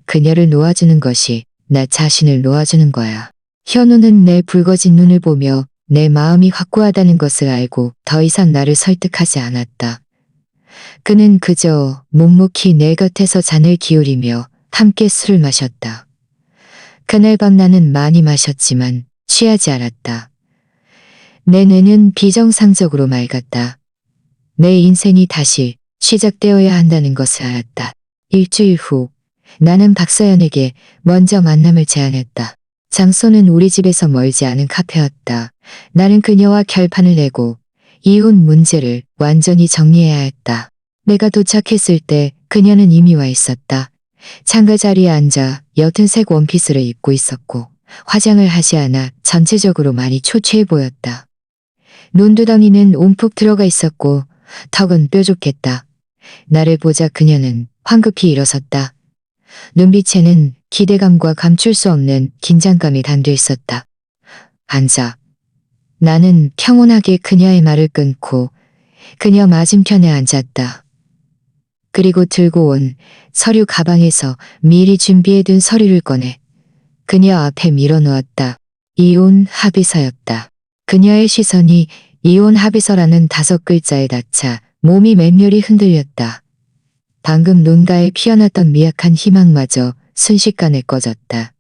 그녀를 놓아주는 것이 나 자신을 놓아주는 거야. 현우는 내 붉어진 눈을 보며 내 마음이 확고하다는 것을 알고 더 이상 나를 설득하지 않았다. 그는 그저 묵묵히 내 곁에서 잔을 기울이며 함께 술을 마셨다. 그날 밤 나는 많이 마셨지만 취하지 않았다. 내 뇌는 비정상적으로 맑았다. 내 인생이 다시 시작되어야 한다는 것을 알았다. 일주일 후 나는 박서연에게 먼저 만남을 제안했다. 장소는 우리 집에서 멀지 않은 카페였다. 나는 그녀와 결판을 내고 이혼 문제를 완전히 정리해야 했다. 내가 도착했을 때 그녀는 이미 와 있었다. 창가 자리에 앉아 옅은 색 원피스를 입고 있었고 화장을 하지 않아 전체적으로 많이 초췌해 보였다. 눈두덩이는 움푹 들어가 있었고 턱은 뾰족했다. 나를 보자 그녀는 황급히 일어섰다. 눈빛에는 기대감과 감출 수 없는 긴장감이 담겨 있었다. 앉아. 나는 평온하게 그녀의 말을 끊고 그녀 맞은편에 앉았다. 그리고 들고 온 서류 가방에서 미리 준비해둔 서류를 꺼내 그녀 앞에 밀어놓았다. 이혼 합의서였다. 그녀의 시선이 이혼 합의서라는 5글자에 닿자 몸이 맹렬히 흔들렸다. 방금 눈가에 피어났던 미약한 희망마저 순식간에 꺼졌다.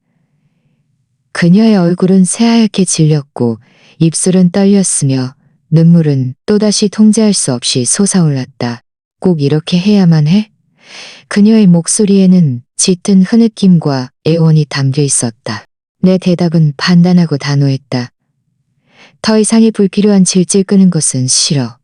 그녀의 얼굴은 새하얗게 질렸고 입술은 떨렸으며 눈물은 또다시 통제할 수 없이 솟아올랐다. 꼭 이렇게 해야만 해? 그녀의 목소리에는 짙은 흐느낌과 애원이 담겨 있었다. 내 대답은 판단하고 단호했다. 더 이상의 불필요한 질질 끄는 것은 싫어.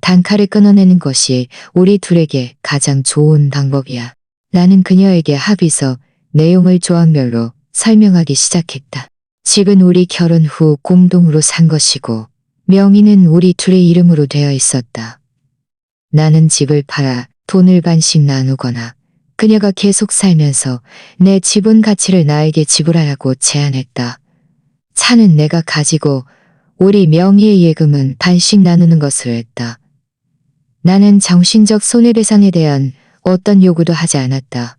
단칼에 끊어내는 것이 우리 둘에게 가장 좋은 방법이야. 나는 그녀에게 합의서 내용을 조항별로 설명하기 시작했다. 집은 우리 결혼 후 공동으로 산 것이고 명의는 우리 둘의 이름으로 되어 있었다. 나는 집을 팔아 돈을 반씩 나누거나 그녀가 계속 살면서 내 지분 가치를 나에게 지불하라고 제안했다. 차는 내가 가지고 우리 명의의 예금은 반씩 나누는 것으로 했다. 나는 정신적 손해배상에 대한 어떤 요구도 하지 않았다.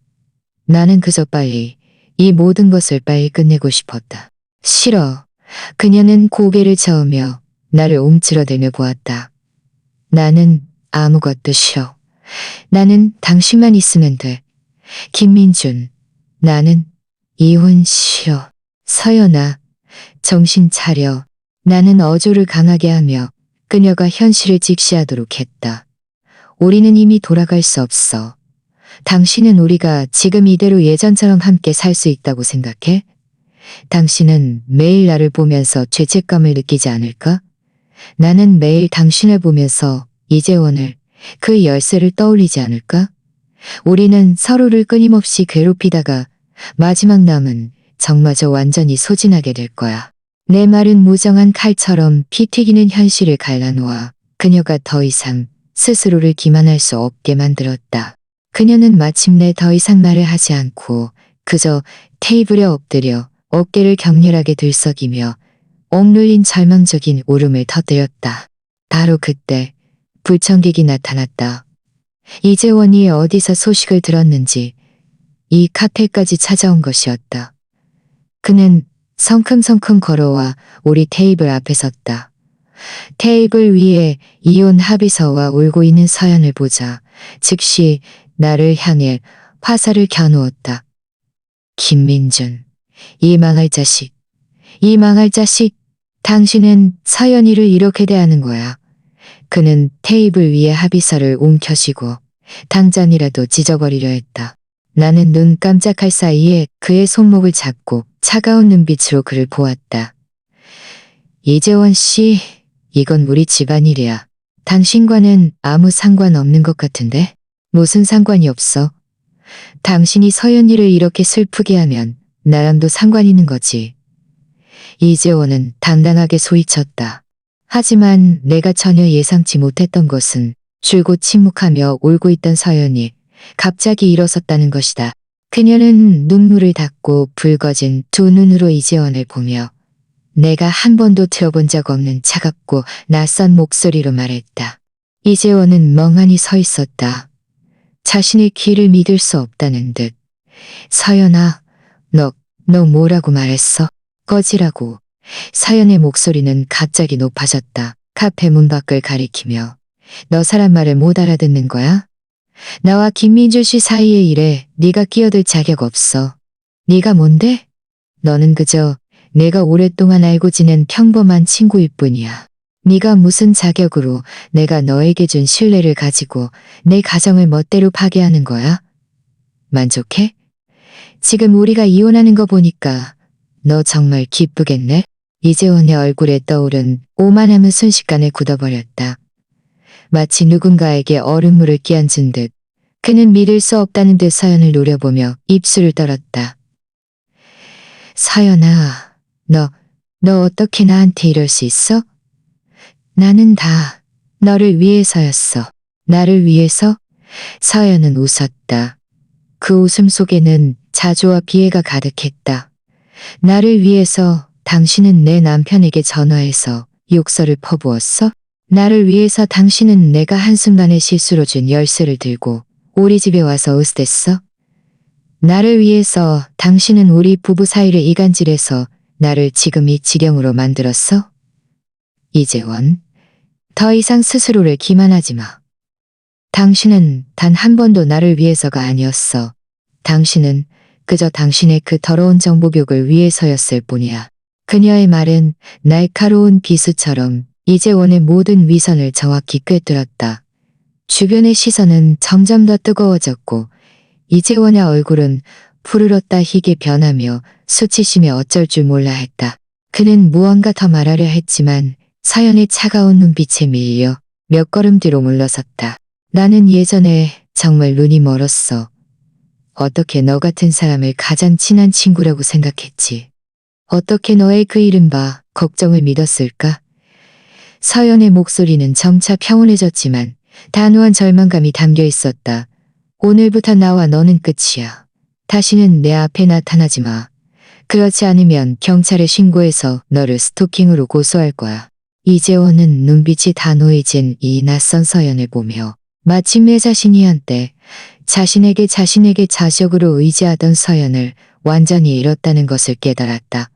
나는 그저 빨리 이 모든 것을 빨리 끝내고 싶었다. 싫어. 그녀는 고개를 저으며 나를 움츠러들며 보았다. 나는 아무것도 싫어. 나는 당신만 있으면 돼. 김민준. 나는 이혼 싫어. 서연아. 정신 차려. 나는 어조를 강하게 하며 그녀가 현실을 직시하도록 했다. 우리는 이미 돌아갈 수 없어. 당신은 우리가 지금 이대로 예전처럼 함께 살 수 있다고 생각해? 당신은 매일 나를 보면서 죄책감을 느끼지 않을까? 나는 매일 당신을 보면서 이재원을, 그 열쇠를 떠올리지 않을까? 우리는 서로를 끊임없이 괴롭히다가 마지막 남은 정마저 완전히 소진하게 될 거야. 내 말은 무정한 칼처럼 피 튀기는 현실을 갈라놓아 그녀가 더 이상 스스로를 기만할 수 없게 만들었다. 그녀는 마침내 더 이상 말을 하지 않고 그저 테이블에 엎드려 어깨를 격렬하게 들썩이며 억눌린 절망적인 울음을 터뜨렸다. 바로 그때 불청객이 나타났다. 이재원이 어디서 소식을 들었는지 이 카페까지 찾아온 것이었다. 그는 성큼성큼 걸어와 우리 테이블 앞에 섰다. 테이블 위에 이혼 합의서와 울고 있는 서연을 보자 즉시 나를 향해 화살을 겨누었다. 김민준, 이 망할 자식, 이 망할 자식, 당신은 서연이를 이렇게 대하는 거야. 그는 테이블 위에 합의서를 움켜쥐고 당장이라도 찢어버리려 했다. 나는 눈 깜짝할 사이에 그의 손목을 잡고 차가운 눈빛으로 그를 보았다. 이재원 씨, 이건 우리 집안일이야. 당신과는 아무 상관없는 것 같은데? 무슨 상관이 없어? 당신이 서연이를 이렇게 슬프게 하면 나랑도 상관 있는 거지. 이재원은 당당하게 소리쳤다. 하지만 내가 전혀 예상치 못했던 것은 줄곧 침묵하며 울고 있던 서연이 갑자기 일어섰다는 것이다. 그녀는 눈물을 닦고 붉어진 두 눈으로 이재원을 보며 내가 한 번도 들어본 적 없는 차갑고 낯선 목소리로 말했다. 이재원은 멍하니 서 있었다. 자신의 귀를 믿을 수 없다는 듯. 서연아, 너 뭐라고 말했어? 꺼지라고. 서연의 목소리는 갑자기 높아졌다. 카페 문 밖을 가리키며 너 사람 말을 못 알아듣는 거야? 나와 김민주 씨 사이의 일에 네가 끼어들 자격 없어. 네가 뭔데? 너는 그저 내가 오랫동안 알고 지낸 평범한 친구일 뿐이야. 네가 무슨 자격으로 내가 너에게 준 신뢰를 가지고 내 가정을 멋대로 파괴하는 거야? 만족해? 지금 우리가 이혼하는 거 보니까 너 정말 기쁘겠네? 이재원의 얼굴에 떠오른 오만함은 순식간에 굳어버렸다. 마치 누군가에게 얼음물을 끼얹은 듯 그는 믿을 수 없다는 듯 서연을 노려보며 입술을 떨었다. 서연아, 너 어떻게 나한테 이럴 수 있어? 나는 다 너를 위해서였어. 나를 위해서? 서연은 웃었다. 그 웃음 속에는 자조와 비애가 가득했다. 나를 위해서 당신은 내 남편에게 전화해서 욕설을 퍼부었어? 나를 위해서 당신은 내가 한순간의 실수로 준 열쇠를 들고 우리 집에 와서 으스댔어? 나를 위해서 당신은 우리 부부 사이를 이간질해서 나를 지금 이 지경으로 만들었어? 이재원, 더 이상 스스로를 기만하지 마. 당신은 단 한 번도 나를 위해서가 아니었어. 당신은 그저 당신의 그 더러운 정보욕을 위해서였을 뿐이야. 그녀의 말은 날카로운 비수처럼 이재원의 모든 위선을 정확히 꿰뚫었다. 주변의 시선은 점점 더 뜨거워졌고 이재원의 얼굴은 푸르렀다 희게 변하며 수치심에 어쩔 줄 몰라 했다. 그는 무언가 더 말하려 했지만 서연의 차가운 눈빛에 밀려 몇 걸음 뒤로 물러섰다. 나는 예전에 정말 눈이 멀었어. 어떻게 너 같은 사람을 가장 친한 친구라고 생각했지. 어떻게 너의 그 이른바 걱정을 믿었을까? 서연의 목소리는 점차 평온해졌지만 단호한 절망감이 담겨 있었다. 오늘부터 나와 너는 끝이야. 다시는 내 앞에 나타나지 마. 그렇지 않으면 경찰에 신고해서 너를 스토킹으로 고소할 거야. 이재원은 눈빛이 단호해진 이 낯선 서연을 보며 마침내 자신이 한때 자신에게 자적으로 의지하던 서연을 완전히 잃었다는 것을 깨달았다.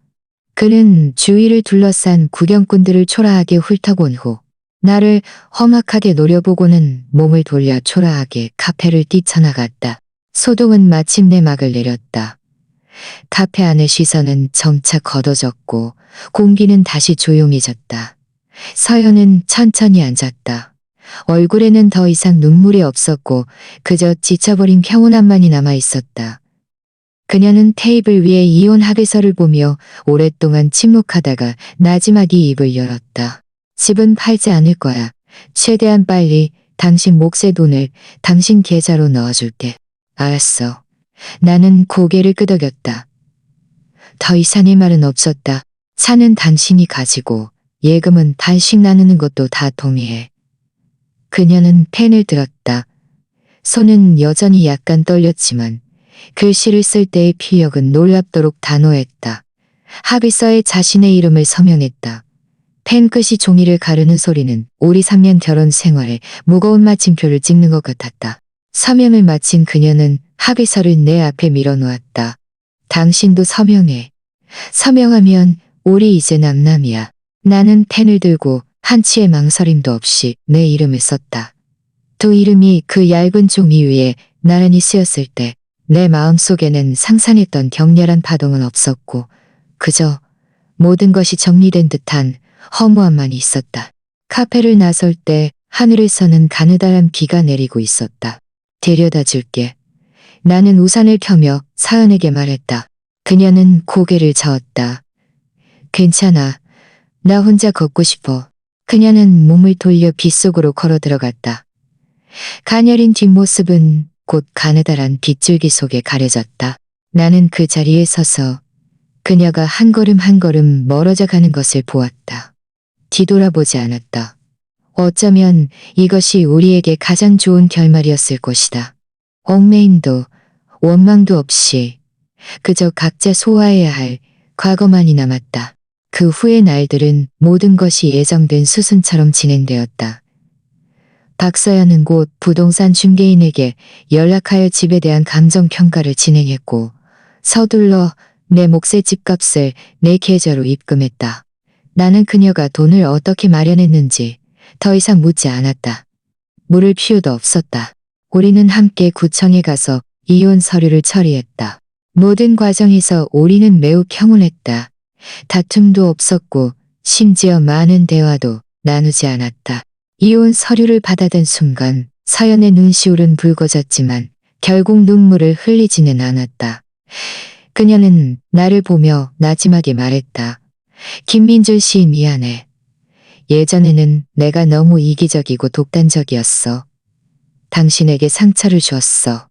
그는 주위를 둘러싼 구경꾼들을 초라하게 훑어본 후 나를 험악하게 노려보고는 몸을 돌려 초라하게 카페를 뛰쳐나갔다. 소동은 마침내 막을 내렸다. 카페 안의 시선은 점차 걷어졌고 공기는 다시 조용해졌다. 서연은 천천히 앉았다. 얼굴에는 더 이상 눈물이 없었고 그저 지쳐버린 평온함만이 남아있었다. 그녀는 테이블 위에 이혼 합의서를 보며 오랫동안 침묵하다가 나지막이 입을 열었다. 집은 팔지 않을 거야. 최대한 빨리 당신 몫의 돈을 당신 계좌로 넣어줄게. 알았어. 나는 고개를 끄덕였다. 더 이상의 말은 없었다. 차는 당신이 가지고 예금은 단식 나누는 것도 다 동의해. 그녀는 펜을 들었다. 손은 여전히 약간 떨렸지만 글씨를 쓸 때의 피력은 놀랍도록 단호했다. 합의서에 자신의 이름을 서명했다. 펜 끝이 종이를 가르는 소리는 우리 3년 결혼 생활에 무거운 마침표를 찍는 것 같았다. 서명을 마친 그녀는 합의서를 내 앞에 밀어놓았다. 당신도 서명해. 서명하면 우리 이제 남남이야. 나는 펜을 들고 한치의 망설임도 없이 내 이름을 썼다. 두 이름이 그 얇은 종이 위에 나란히 쓰였을 때 내 마음속에는 상상했던 격렬한 파동은 없었고 그저 모든 것이 정리된 듯한 허무함만이 있었다. 카페를 나설 때 하늘에서는 가느다란 비가 내리고 있었다. 데려다 줄게. 나는 우산을 펴며 서연에게 말했다. 그녀는 고개를 저었다. 괜찮아. 나 혼자 걷고 싶어. 그녀는 몸을 돌려 빗속으로 걸어 들어갔다. 가녀린 뒷모습은 곧 가느다란 빗줄기 속에 가려졌다. 나는 그 자리에 서서 그녀가 한 걸음 한 걸음 멀어져 가는 것을 보았다. 뒤돌아보지 않았다. 어쩌면 이것이 우리에게 가장 좋은 결말이었을 것이다. 얽매임도 원망도 없이 그저 각자 소화해야 할 과거만이 남았다. 그 후의 날들은 모든 것이 예정된 수순처럼 진행되었다. 박서연은 곧 부동산 중개인에게 연락하여 집에 대한 감정평가를 진행했고 서둘러 내 몫의 집값을 내 계좌로 입금했다. 나는 그녀가 돈을 어떻게 마련했는지 더 이상 묻지 않았다. 물을 필요도 없었다. 우리는 함께 구청에 가서 이혼 서류를 처리했다. 모든 과정에서 우리는 매우 평온했다. 다툼도 없었고 심지어 많은 대화도 나누지 않았다. 이혼 서류를 받아든 순간 서연의 눈시울은 붉어졌지만 결국 눈물을 흘리지는 않았다. 그녀는 나를 보며 나지막이 말했다. 김민준 씨 미안해. 예전에는 내가 너무 이기적이고 독단적이었어. 당신에게 상처를 주었어.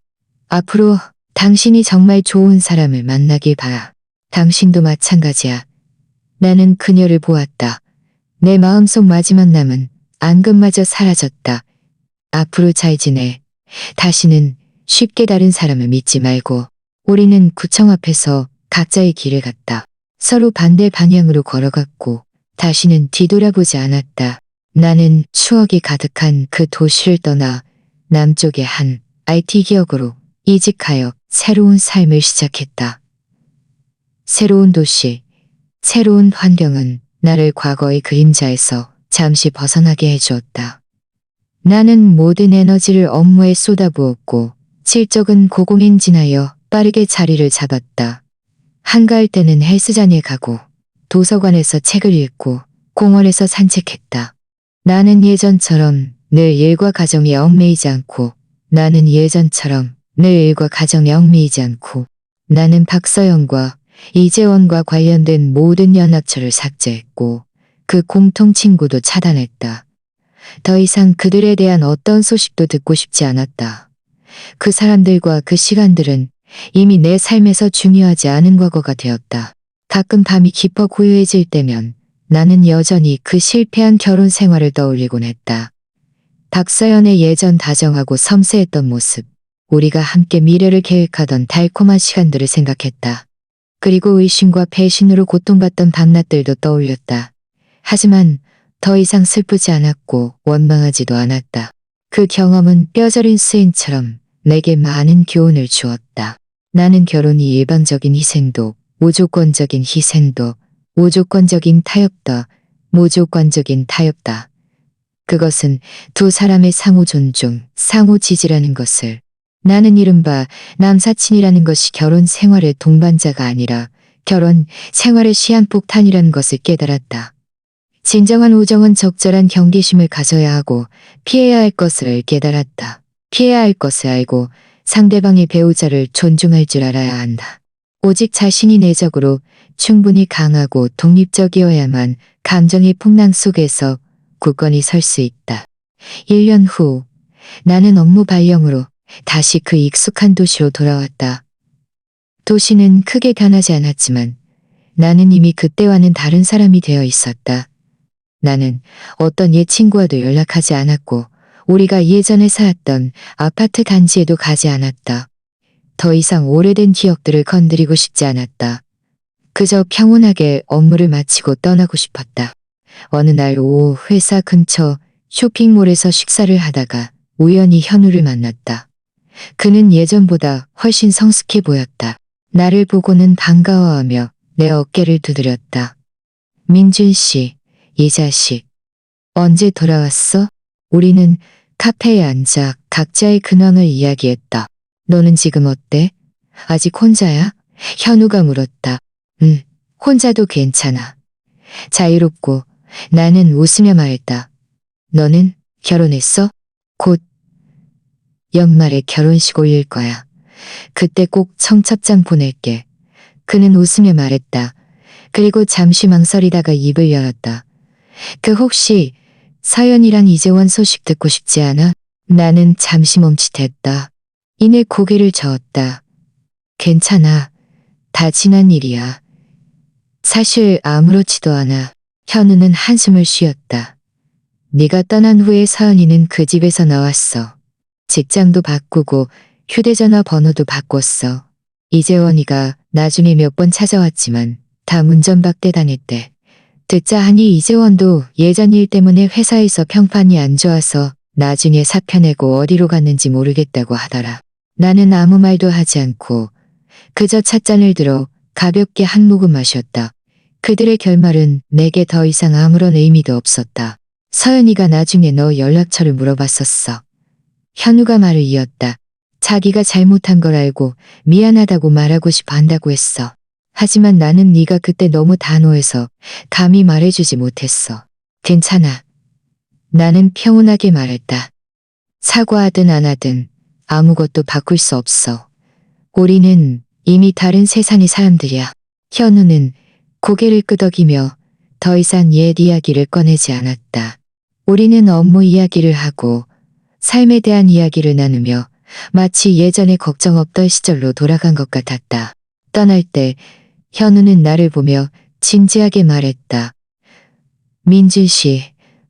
앞으로 당신이 정말 좋은 사람을 만나길 바라. 당신도 마찬가지야. 나는 그녀를 보았다. 내 마음속 마지막 남은 앙금마저 사라졌다. 앞으로 잘 지내. 다시는 쉽게 다른 사람을 믿지 말고. 우리는 구청 앞에서 각자의 길을 갔다. 서로 반대 방향으로 걸어갔고 다시는 뒤돌아보지 않았다. 나는 추억이 가득한 그 도시를 떠나 남쪽의 한 IT 기업으로 이직하여 새로운 삶을 시작했다. 새로운 도시, 새로운 환경은 나를 과거의 그림자에서 잠시 벗어나게 해주었다. 나는 모든 에너지를 업무에 쏟아부었고 실적은 고공행진하여 빠르게 자리를 잡았다. 한가할 때는 헬스장에 가고 도서관에서 책을 읽고 공원에서 산책했다. 나는 예전처럼 늘 일과 가정에 얽매이지 않고 나는 박서영과 이재원과 관련된 모든 연락처를 삭제했고 그 공통 친구도 차단했다. 더 이상 그들에 대한 어떤 소식도 듣고 싶지 않았다. 그 사람들과 그 시간들은 이미 내 삶에서 중요하지 않은 과거가 되었다. 가끔 밤이 깊어 고요해질 때면 나는 여전히 그 실패한 결혼 생활을 떠올리곤 했다. 박서연의 예전 다정하고 섬세했던 모습, 우리가 함께 미래를 계획하던 달콤한 시간들을 생각했다. 그리고 의심과 배신으로 고통받던 밤낮들도 떠올렸다. 하지만 더 이상 슬프지 않았고 원망하지도 않았다. 그 경험은 뼈저린 스인처럼 내게 많은 교훈을 주었다. 나는 결혼이 일방적인 희생도, 무조건적인 희생도, 무조건적인 타협다. 그것은 두 사람의 상호 존중, 상호 지지라는 것을. 나는 이른바 남사친이라는 것이 결혼 생활의 동반자가 아니라 결혼 생활의 시한폭탄이라는 것을 깨달았다. 진정한 우정은 적절한 경계심을 가져야 하고 피해야 할 것을 깨달았다. 피해야 할 것을 알고 상대방의 배우자를 존중할 줄 알아야 한다. 오직 자신이 내적으로 충분히 강하고 독립적이어야만 감정의 풍랑 속에서 굳건히 설 수 있다. 1년 후 나는 업무 발령으로 다시 그 익숙한 도시로 돌아왔다. 도시는 크게 변하지 않았지만 나는 이미 그때와는 다른 사람이 되어 있었다. 나는 어떤 옛 친구와도 연락하지 않았고 우리가 예전에 살았던 아파트 단지에도 가지 않았다. 더 이상 오래된 기억들을 건드리고 싶지 않았다. 그저 평온하게 업무를 마치고 떠나고 싶었다. 어느 날 오후 회사 근처 쇼핑몰에서 식사를 하다가 우연히 현우를 만났다. 그는 예전보다 훨씬 성숙해 보였다. 나를 보고는 반가워하며 내 어깨를 두드렸다. 민준 씨, 이 자식. 언제 돌아왔어? 우리는 카페에 앉아 각자의 근황을 이야기했다. 너는 지금 어때? 아직 혼자야? 현우가 물었다. 혼자도 괜찮아. 자유롭고. 나는 웃으며 말했다. 너는 결혼했어? 곧 연말에 결혼식 올릴 거야. 그때 꼭 청첩장 보낼게. 그는 웃으며 말했다. 그리고 잠시 망설이다가 입을 열었다. 그 혹시 서연이랑 이재원 소식 듣고 싶지 않아? 나는 잠시 멈칫했다. 이내 고개를 저었다. 괜찮아. 다 지난 일이야. 사실 아무렇지도 않아. 현우는 한숨을 쉬었다. 네가 떠난 후에 서연이는 그 집에서 나왔어. 직장도 바꾸고 휴대전화 번호도 바꿨어. 이재원이가 나중에 몇 번 찾아왔지만 다 문전박대 다녔대. 듣자 하니 이재원도 예전 일 때문에 회사에서 평판이 안 좋아서 나중에 사표 내고 어디로 갔는지 모르겠다고 하더라. 나는 아무 말도 하지 않고 그저 찻잔을 들어 가볍게 한 모금 마셨다. 그들의 결말은 내게 더 이상 아무런 의미도 없었다. 서연이가 나중에 너 연락처를 물어봤었어. 현우가 말을 이었다. 자기가 잘못한 걸 알고 미안하다고 말하고 싶어 한다고 했어. 하지만 나는 네가 그때 너무 단호해서 감히 말해주지 못했어. 괜찮아. 나는 평온하게 말했다. 사과하든 안 하든 아무것도 바꿀 수 없어. 우리는 이미 다른 세상의 사람들이야. 현우는 고개를 끄덕이며 더 이상 옛 이야기를 꺼내지 않았다. 우리는 업무 이야기를 하고 삶에 대한 이야기를 나누며 마치 예전에 걱정 없던 시절로 돌아간 것 같았다. 떠날 때 현우는 나를 보며 진지하게 말했다. 민준 씨,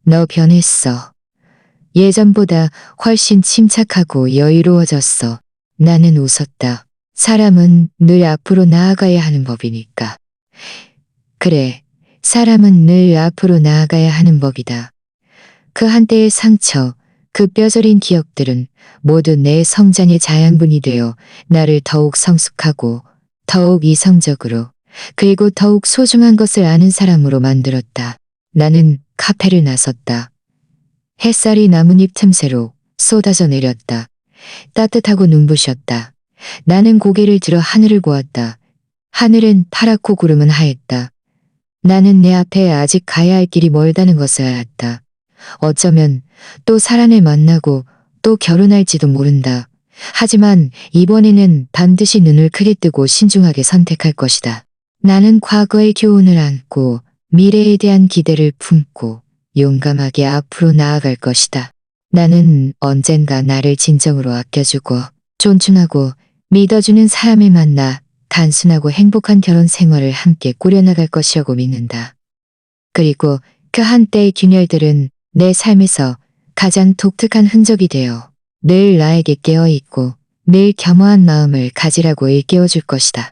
너 변했어. 예전보다 훨씬 침착하고 여유로워졌어. 나는 웃었다. 사람은 늘 앞으로 나아가야 하는 법이니까. 그래, 사람은 늘 앞으로 나아가야 하는 법이다. 그 한때의 상처, 그 뼈저린 기억들은 모두 내 성장의 자양분이 되어 나를 더욱 성숙하고 더욱 이성적으로 그리고 더욱 소중한 것을 아는 사람으로 만들었다. 나는 카페를 나섰다. 햇살이 나뭇잎 틈새로 쏟아져 내렸다. 따뜻하고 눈부셨다. 나는 고개를 들어 하늘을 보았다. 하늘은 파랗고 구름은 하였다. 나는 내 앞에 아직 가야 할 길이 멀다는 것을 알았다. 어쩌면 또 사람을 만나고 또 결혼할지도 모른다. 하지만 이번에는 반드시 눈을 크게 뜨고 신중하게 선택할 것이다. 나는 과거의 교훈을 안고 미래에 대한 기대를 품고 용감하게 앞으로 나아갈 것이다. 나는 언젠가 나를 진정으로 아껴주고 존중하고 믿어주는 사람을 만나 단순하고 행복한 결혼 생활을 함께 꾸려나갈 것이라고 믿는다. 그리고 그 한때의 균열들은 내 삶에서 가장 독특한 흔적이 되어 늘 나에게 깨어있고 늘 겸허한 마음을 가지라고 일깨워줄 것이다.